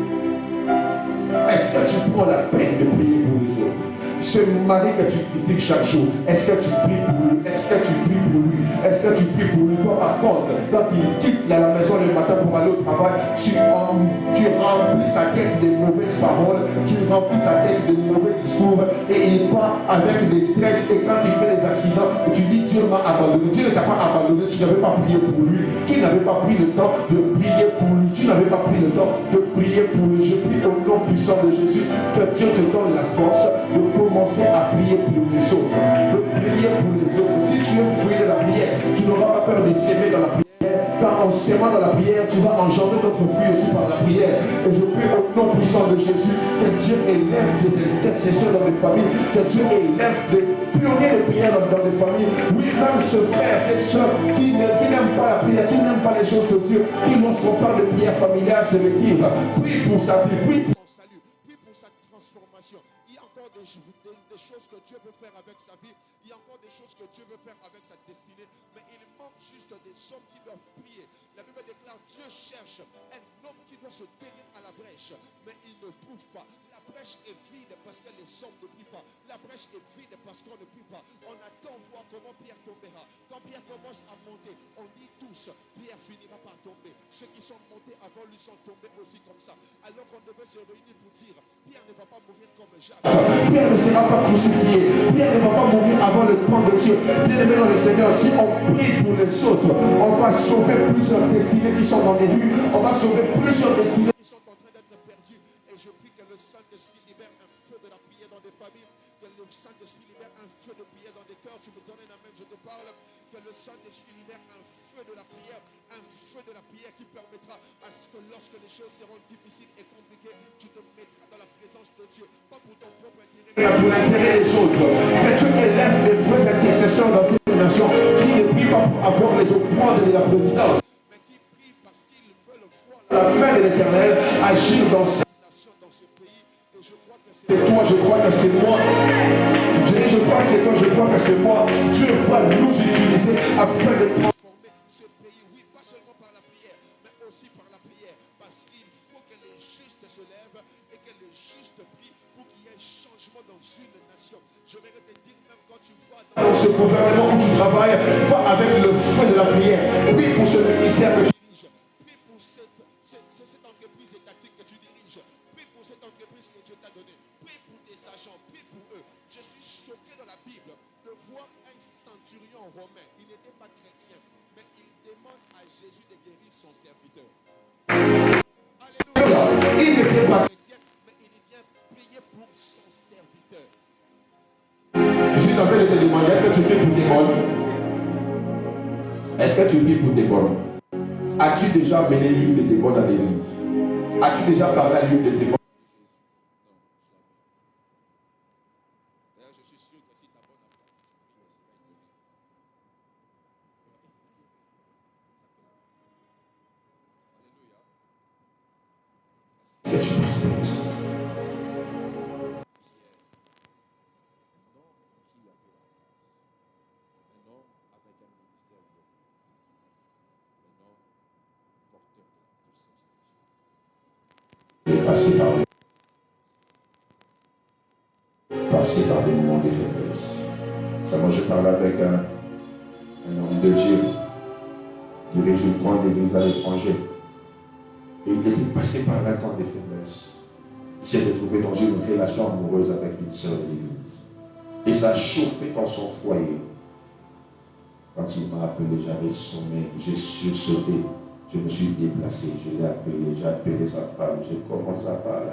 B: Est-ce que tu prends la peine de prier pour les autres? Ce mari que tu critiques chaque jour, est-ce que tu pries pour lui? Est-ce que tu pries pour lui? Est-ce que tu pries pour lui? Toi, par contre, quand il quitte la maison le matin pour aller au travail, tu remplis sa tête de mauvaises paroles, tu remplis sa tête de mauvais discours, et il part avec des stress. Et quand il fait des accidents, tu dis Dieu m'a abandonné. Dieu ne t'a pas abandonné, tu n'avais pas prié pour lui. Tu n'avais pas pris le temps de prier pour lui. Tu n'avais pas pris le temps de prier pour lui. Je prie au nom puissant de Jésus que Dieu te donne la force de commencer à prier pour les autres. De prier pour les autres. Si tu es fruit de la prière, tu n'auras pas peur de s'aimer dans la prière. Car en s'aimant dans la prière, tu vas engendrer d'autres fruits aussi par la prière. Et je prie au nom puissant de Jésus que Dieu élève des intercesseurs dans les familles, que Dieu élève des pionniers de prière dans les familles. Oui, même ce frère, cette soeur qui n'aime pas la prière, qui n'aime pas les choses de Dieu, qui lorsqu'on parle de prière familiale se retire. Prie pour sa vie, prie pour son salut, prie pour sa transformation. Il y a encore des choses que Dieu veut faire avec sa vie. Il y a encore des choses que Dieu veut faire avec sa destinée. Mais il manque juste des hommes qui doivent prier. La Bible déclare Dieu cherche un homme qui doit se tenir à la brèche. Mais il ne trouve pas. La brèche est vide parce que les hommes ne prient pas. La brèche est vide parce qu'on ne prie pas. On attend voir comment Pierre tombera. Quand Pierre commence à monter, on dit tous, Pierre finira par tomber. Ceux qui sont montés avant lui sont tombés aussi comme ça. Alors qu'on devait se réunir pour dire, Pierre ne va pas mourir comme Jacques. Pierre ne sera pas crucifié. Pierre ne va pas mourir avant le temps de Dieu. Bien-aimé dans le Seigneur, si on prie pour les autres, on va sauver plusieurs destinées qui sont dans les rues. On va sauver plusieurs destinées qui sont en train d'être perdues. Et je prie que le Saint-Esprit libère un feu de la prière dans des familles. Que le Saint-Esprit libère un feu de prière dans des cœurs. Tu me donnes une amen, je te parle. Que le Saint-Esprit libère un feu de la prière. Un feu de la prière qui permettra à ce que lorsque les choses seront difficiles et compliquées, tu te mettras dans la présence de Dieu. Pas pour ton propre intérêt, mais pour l'intérêt des autres. Que Dieu élève les vrais intercesseurs dans cette nation qui ne prient pas pour avoir les offrandes de la présidence, mais qui prient parce qu'ils veulent voir la main de l'Éternel agir dans cette nation, dans ce pays. Et je crois que c'est toi, je crois que c'est moi. Je crois que c'est toi, je crois que c'est moi. Dieu va nous utiliser afin de transformer ce pays, oui, pas seulement par la prière, mais aussi par la prière. Parce qu'il faut que les justes se lèvent et que les justes prient pour qu'il y ait un changement dans une nation. Je vais te dire, même quand tu vois dans ce gouvernement où tu travailles, va avec le feu de la prière. Prie pour ce ministère que tu diriges. Prie pour cette entreprise étatique que tu diriges. Prie pour cette entreprise que Dieu t'a donnée. Prie pour tes agents. Prie pour eux. Je suis choqué dans la Bible de voir un centurion romain. Il n'était pas chrétien, mais il demande à Jésus de guérir son serviteur. Alléluia. Il n'était pas chrétien, mais il vient prier pour son serviteur. Je suis en train de te demander, est-ce que tu pries pour tes bonnes? Est-ce que tu pries pour tes bonnes? As-tu déjà mené l'une de tes bonnes à l'église? As-tu déjà parlé à l'une de tes bonnes? Je suis sûr que si ta bonne affaire, tu pries, c'est pas étonné. Alléluia. Passer par des moments de faiblesse. Ça, moi, je parlais avec un homme de Dieu, dirige une grande église à l'étranger. Et il était passé par un temps de faiblesse. Il s'est retrouvé dans une relation amoureuse avec une sœur de l'église. Et ça a chauffé dans son foyer. Quand il m'a appelé, j'avais sommeil, j'ai sursauté. Je me suis déplacé, je l'ai appelé, j'ai appelé sa femme, j'ai commencé à parler.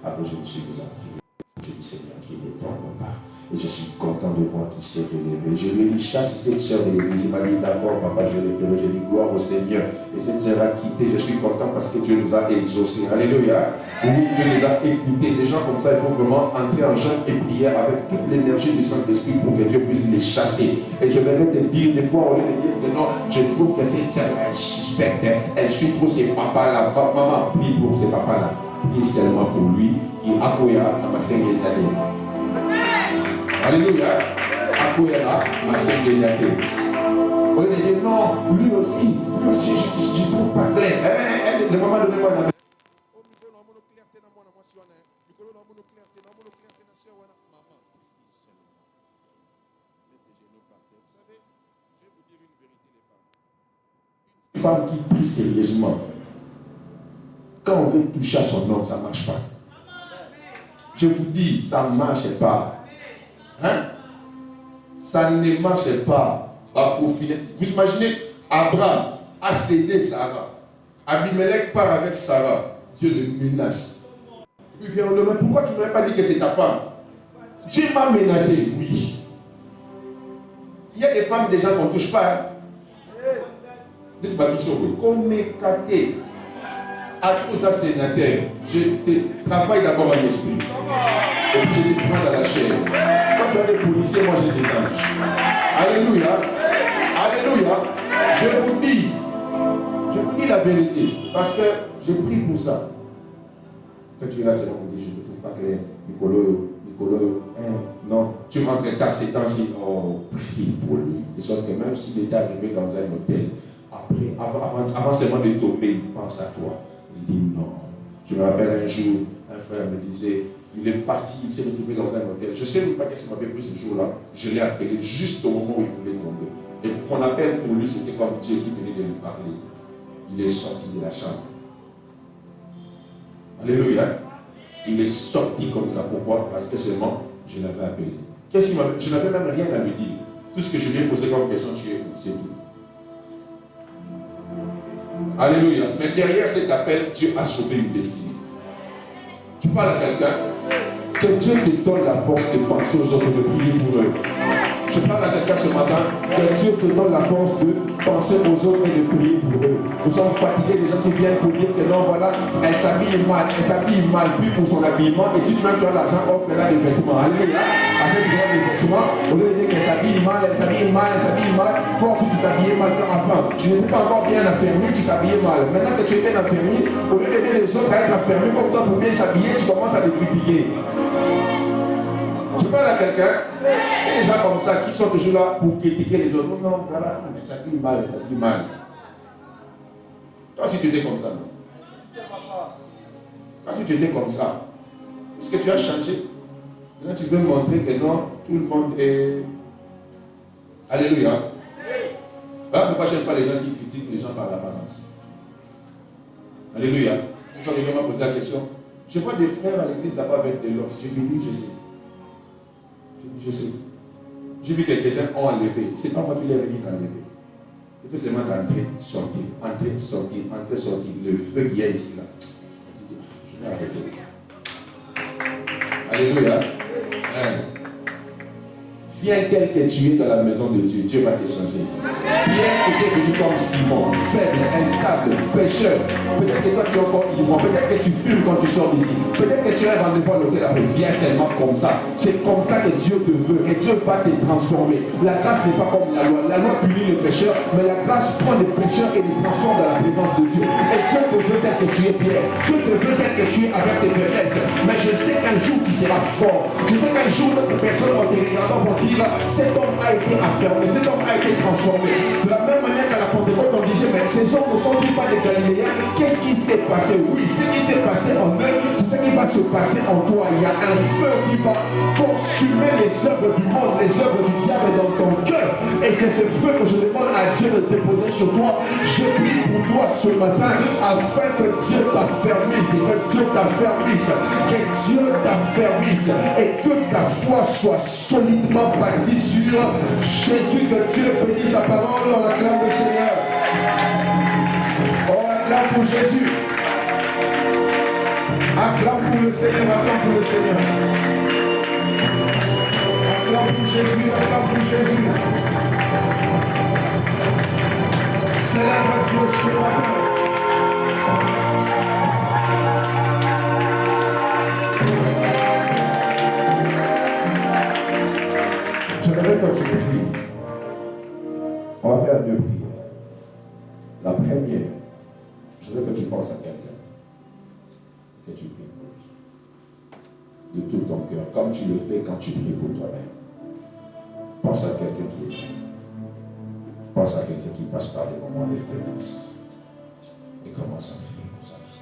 B: Après, je me suis mis à prier. Je dis, Seigneur, qu'il ne tombe pas. Et je suis content de voir qu'il s'est relevé. Je lui ai dit, chasse cette sœur de l'église. Il m'a dit, d'accord, papa, je l'ai fait. J'ai dit, gloire au Seigneur. Et cette sœur a quitté. Je suis content parce que Dieu nous a exaucés. Alléluia. Oui, Dieu nous a écoutés. Des gens comme ça, il faut vraiment entrer en jeûne et prière avec toute l'énergie du Saint-Esprit pour que Dieu puisse les chasser. Et je vais te dire, des fois, au lieu de dire que non, je trouve que cette sœur est suspecte. Elle suit trop ses papas-là. Maman, prie pour ses papas-là. Prie seulement pour lui. Il a à ma seigneur. Alléluia. Akouera, ma seigneur. On lui dit non, lui aussi, je ne trouve pas clair. Le maman de moi.
C: Maman, prie seulement. Mets tes genoux par terre. Vous savez, je vais vous dire une vérité, les femmes. Une femme qui prie sérieusement, quand on veut toucher à son homme, ça ne marche pas. Je vous dis, ça ne marche pas. Hein? Ça ne marche pas. Au final, vous imaginez, Abraham a cédé Sarah. Abimelech part avec Sarah. Dieu le menace. Et puis vient demain, pourquoi tu ne m'aurais pas dit que c'est ta femme? Dieu m'a menacé, oui. Il y a des femmes déjà qu'on ne touche pas. Hein? Dites ma mission, oui. Qu'on m'écarte. À tous les sénateurs, je te travaille d'abord en esprit. Et puis je te prends dans la chair. Quand tu as des policiers, moi j'ai des anges. Alléluia. Alléluia. Je vous dis la vérité. Parce que je prie pour ça. Quand tu es là, c'est là qu'on dit, je ne te trouve pas clair. Nicolas, non, tu rentres tard ces temps-ci. Oh, prie pour lui. De sorte que même s'il est arrivé dans un hôtel, après, avant seulement de tomber, il pense à toi. Il dit non. Je me rappelle un jour, un frère me disait, il est parti, il s'est retrouvé dans un hôtel. Je ne sais même pas qu'est-ce qu'il m'avait pris ce jour-là. Je l'ai appelé juste au moment où il voulait tomber. Et mon appel pour lui, c'était comme Dieu qui venait de lui parler. Il est sorti de la chambre. Alléluia. Il est sorti comme ça. Pourquoi? Parce que seulement, je l'avais appelé. Je n'avais même rien à lui dire. Tout ce que je lui ai posé comme question, tu es où? C'est tout. Alléluia. Mais derrière cet appel, Dieu a sauvé une destinée. Tu parles à quelqu'un, que Dieu te donne la force de penser aux autres, de prier pour eux. Je parle à quelqu'un ce matin, que Dieu te donne la force de penser aux autres et de prier pour eux. Nous sommes fatigués, des gens qui viennent pour dire que non, voilà, elle s'habille mal, puis pour son habillement, et si tu as l'argent, offre-la des vêtements. Alléluia. Achète-toi des vêtements, au lieu de dire qu'elle s'habille mal, toi aussi tu t'habillais mal enfin. Tu n'étais pas encore bien affermi, tu t'habillais mal. Maintenant que tu es bien affermi, au lieu d'aider les autres à être affermis comme toi pour bien s'habiller, tu commences à les critiquer. Je parle à quelqu'un, et des gens comme ça qui sont toujours là pour critiquer les autres. Non, voilà, elle s'habille mal. Toi si tu étais comme ça, non? Toi si tu étais comme ça, est-ce que tu as changé? Là tu veux montrer que non, tout le monde est... Alléluia. Voilà pourquoi je n'aime pas les gens qui critiquent les gens par l'apparence. Alléluia. Une fois quelqu'un m'a posé la question, je vois des frères à l'église là-bas avec des locks. Je lui dis, je sais. J'ai vu que quelques-uns ont enlevé. C'est pas moi qui l'ai venu d'enlever. Il faut seulement d'entrer, sortir. Le feu qui est ici là. Je vais arrêter. Alléluia. Viens tel que tu es dans la maison de Dieu, Dieu va t'échanger ici. Pierre était venu comme Simon, faible, instable, pécheur. Peut-être que toi tu es encore ivre, peut-être que tu fumes quand tu sors d'ici, peut-être que tu es rendez-vous à l'hôtel après. Viens seulement comme ça. C'est comme ça que Dieu te veut et Dieu va te transformer. La grâce n'est pas comme la loi. La loi punit le pécheur, mais la grâce prend les pécheurs et les transforme dans la présence de Dieu. Et Dieu te veut tel que tu es, Pierre. Dieu te veut tel que tu es avec tes faiblesses. Mais je sais qu'un jour tu seras fort. Je sais qu'un jour notre personne en te regardant pour dire cet homme a été affermé, cet homme a été transformé. De la même manière qu'à la Pentecôte, on disait, mais ces hommes ne sont-ils pas des Galiléens? Qu'est-ce qui s'est passé? Oui, ce qui s'est passé en eux, c'est ce qui va se passer en toi. Il y a un feu qui va consumer les œuvres du monde, les œuvres du diable dans ton cœur. Et c'est ce feu que je demande à Dieu de déposer sur toi. Je prie pour toi ce matin, afin que Dieu t'affermisse, que Dieu t'affermisse, et que ta foi soit solidement bâti sur Jésus, que Dieu bénisse sa parole. On acclame le Seigneur. On acclame pour Jésus. Acclame pour le Seigneur, acclame pour le Seigneur. Acclame pour Jésus, acclame pour Jésus. Célèbre Dieu ce matin. J'aimerais que tu pries. On va faire deux prières. La première, je veux que tu penses à quelqu'un. Que tu pries pour lui. De tout ton cœur, comme tu le fais quand tu pries pour toi-même. Pense à quelqu'un qui est fait. Pense à quelqu'un qui passe par des moments de faiblesse. Et commence à prier pour sa vie.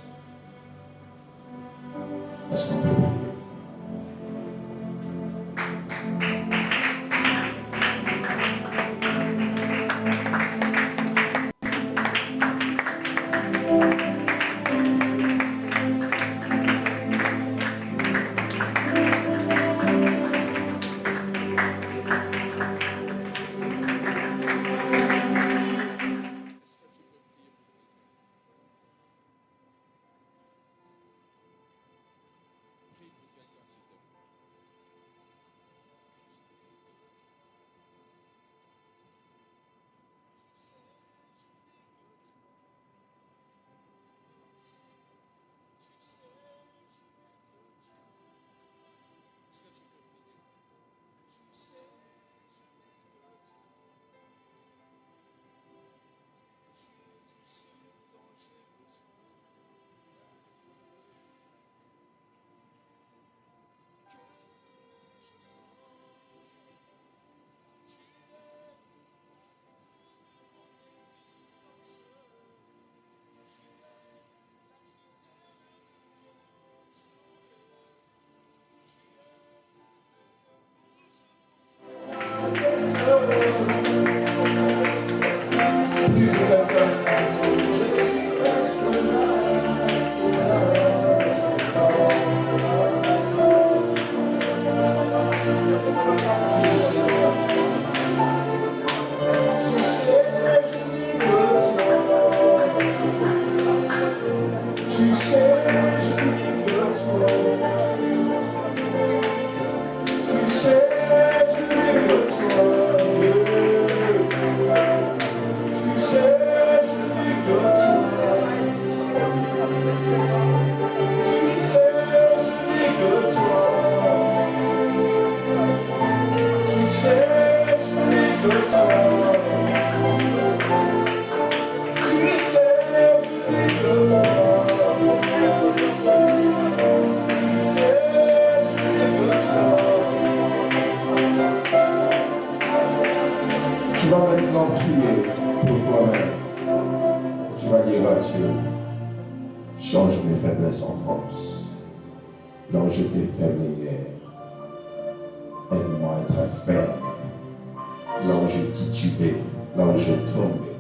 B: Tu sais, je n'ai que toi. Tu sais, je n'ai que toi. Tu sais, je n'ai que toi. Tu sais, je n'ai que toi. Tu sais, je n'ai que toi. Tu sais, je n'ai que toi. Tu sais, je n'ai que toi. Tu vas maintenant prier pour toi-même. Tu vas dire à Dieu, change mes faiblesses en force. Là où j'étais faible hier, aide-moi à être ferme. Là où j'ai titubé, là où j'ai tombé,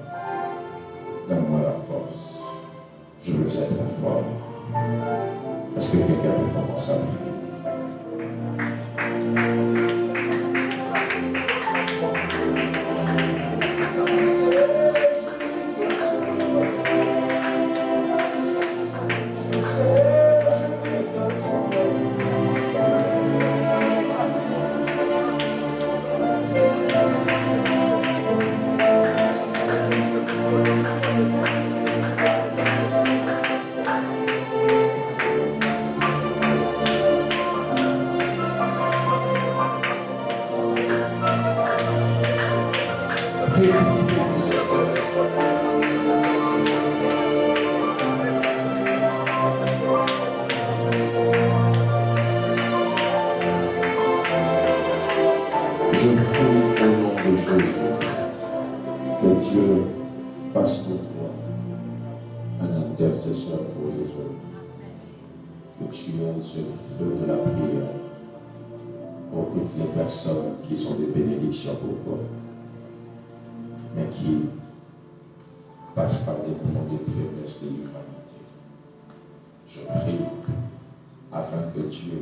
B: donne-moi la force. Je veux être fort. Est-ce que quelqu'un peut commencer à prier? Je prie au nom de Jésus que Dieu fasse de toi un intercesseur pour les autres. Que tu aies ce feu de la prière pour toutes les personnes qui sont des bénédictions pour toi, mais qui passent par des moments de faiblesse de l'humanité. Je prie afin que Dieu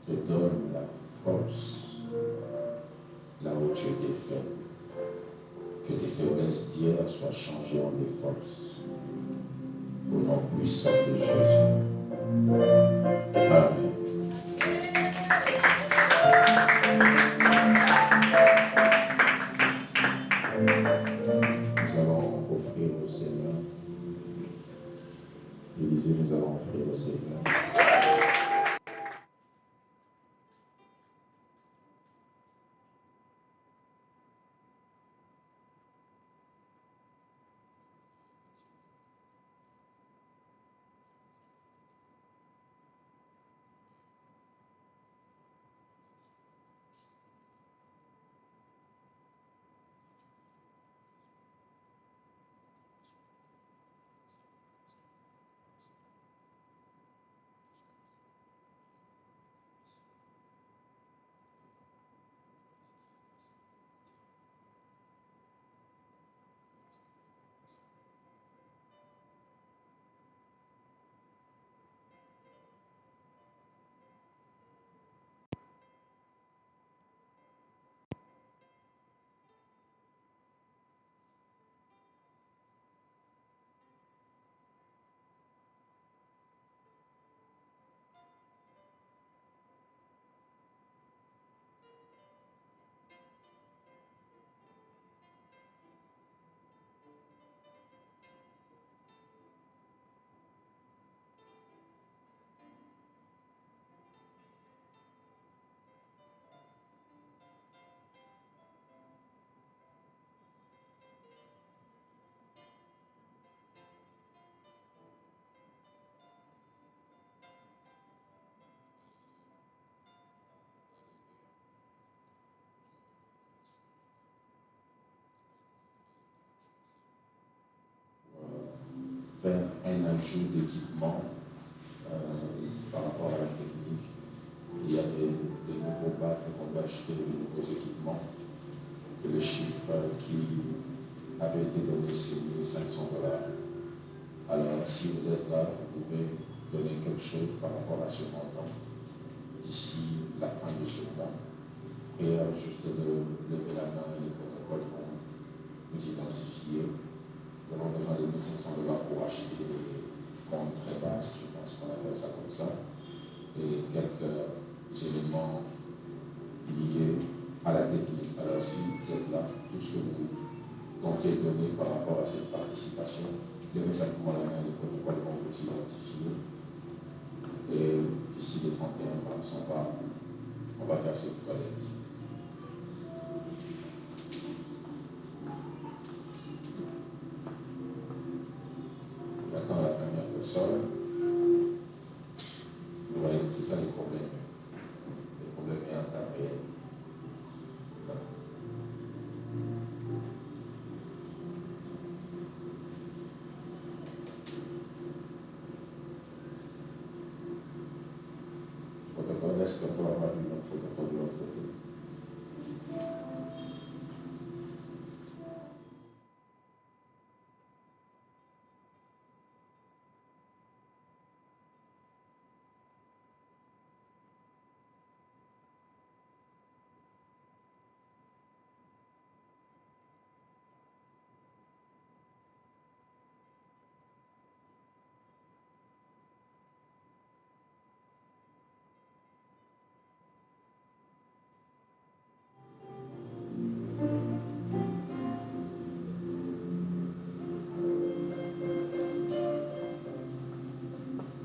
B: te donne la force là où tu étais faible, que tes faiblesses d'hier soient changées en des forces. Au nom puissant de Jésus. Amen. Nous allons offrir au Seigneur. Élisée, nous allons offrir au Seigneur. Faire un ajout d'équipement par rapport à la technique. Il y a des nouveaux baffes qu'on doit acheter, de nouveaux équipements. Et le chiffre qui avait été donné, c'est $1,500. Alors, si vous êtes là, vous pouvez donner quelque chose par rapport à ce montant d'ici la fin de ce mois. Et juste de lever la main et les protocoles pour vous identifier. Nous avons besoin de $1,500 pour acheter des bande très basse, je pense qu'on appelle ça comme ça, et quelques éléments liés à la technique. Alors si vous êtes là, tout ce que vous comptez donner par rapport à cette participation, levez simplement la main, les protocoles vont vous identifier. Et d'ici les 31 mars, on va faire cette collecte. Maintenant, la première personne, vous voyez, c'est ça les problèmes. Les problèmes est encadré. Protocole, est-ce qu'on peut avoir une autre protocole de l'autre côté?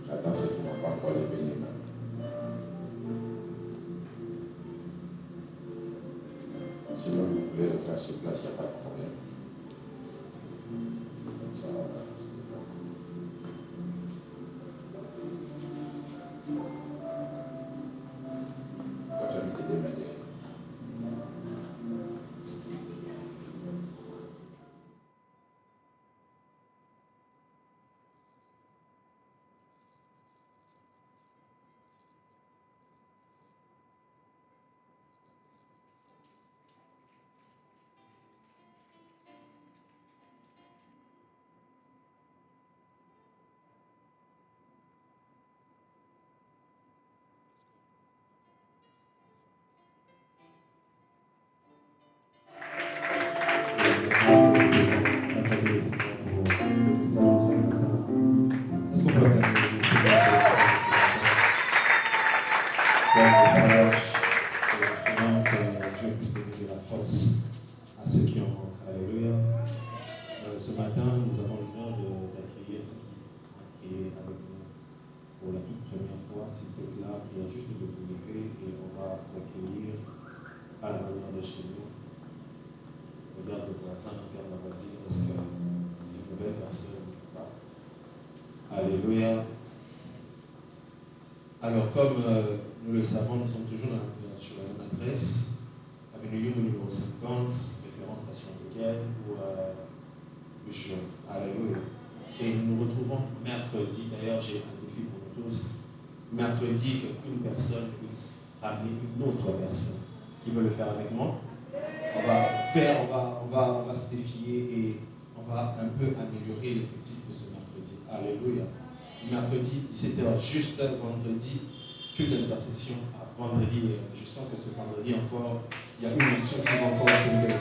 B: J'attends ceux qui n'ont pas encore levé les mains. Sinon, vous pouvez le faire sur place, il n'y a pas de problème. Comme ça, quand j'ai mis des mains derrière.
D: Ce matin, nous avons l'honneur d'accueillir ceux qui est avec nous pour la toute première fois. Si vous êtes là, il y a juste de vous lever et on va vous accueillir à la manière de chez nous. Regarde le voisin, regarde la voisine, parce que c'est une nouvelle personne ou pas. Alléluia. Alors, comme nous le savons, nous sommes toujours sur la même adresse, avenue Yumbo numéro 50, référence station Pékin ou Bouchon. Alléluia. Et nous nous retrouvons mercredi. D'ailleurs, j'ai un défi pour nous tous. Mercredi, qu'une personne puisse ramener une autre personne. Qui veut le faire avec moi? On va se défier et on va un peu améliorer l'effectif de ce mercredi. Alléluia. Mercredi, 17h, juste vendredi, culte d'intercession à vendredi. Je sens que ce vendredi encore, il y a une action qui va encore tomber.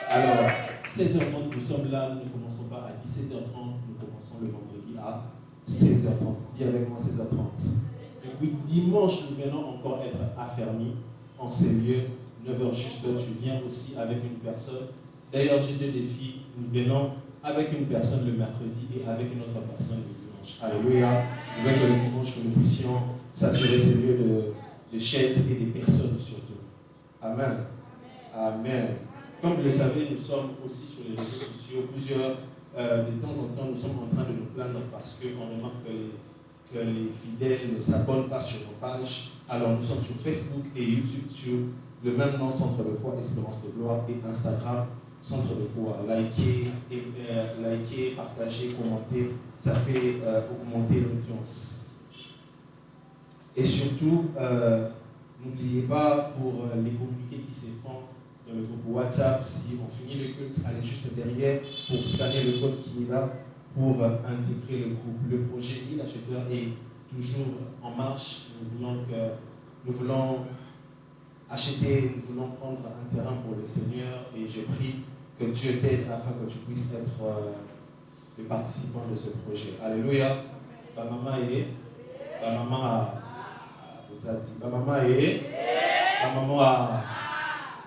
D: Alors, 16h30, nous sommes là, nous ne commençons pas à 17h30, nous commençons le vendredi à 16h30. Dis avec moi 16h30. Et puis dimanche, nous venons encore être affermis en ces lieux. 9h juste, tu viens aussi avec une personne. D'ailleurs, j'ai deux défis. Nous venons avec une personne le mercredi et avec une autre personne le dimanche. Alléluia. Je veux que le dimanche, que nous puissions saturer ces lieux de chaises et des personnes surtout. Amen. Amen. Comme vous le savez, nous sommes aussi sur les réseaux sociaux. De temps en temps, nous sommes en train de nous plaindre parce qu'on remarque que les fidèles ne s'abonnent pas sur nos pages. Alors, nous sommes sur Facebook et YouTube sur le même nom, Centre de foi, Espérance de gloire, et Instagram, Centre de foi. Likez, partagez, commentez, ça fait augmenter l'audience. Et surtout, n'oubliez pas pour les communiqués qui se font dans le groupe WhatsApp, si on finit le culte, allez juste derrière pour scanner le code qui est là pour intégrer le groupe. Le projet Il Acheteur est toujours en marche. Nous voulons acheter, nous voulons prendre un terrain pour le Seigneur et je prie que Dieu t'aide afin que tu puisses être le participant de ce projet. Alléluia.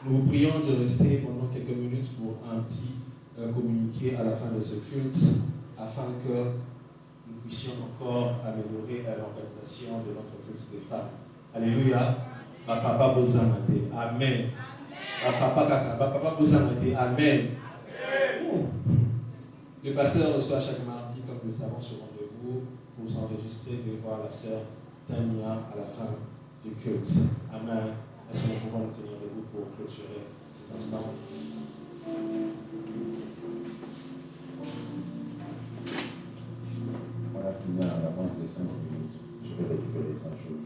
D: Nous vous prions de rester pendant quelques minutes pour un petit communiqué à la fin de ce culte, afin que nous puissions encore améliorer l'organisation de notre culte des femmes. Alléluia. Papa Bozamate. Amen. Papa Bozamate. Amen. Le pasteur reçoit chaque mardi, comme nous le savons, ce rendez-vous pour s'enregistrer et voir la sœur Tania à la fin du culte. Amen. Est-ce que nous pouvons nous tenir debout pour clôturer ces instants?
B: Voilà, il y a l'avance de 5 minutes. Je vais récupérer sa chose.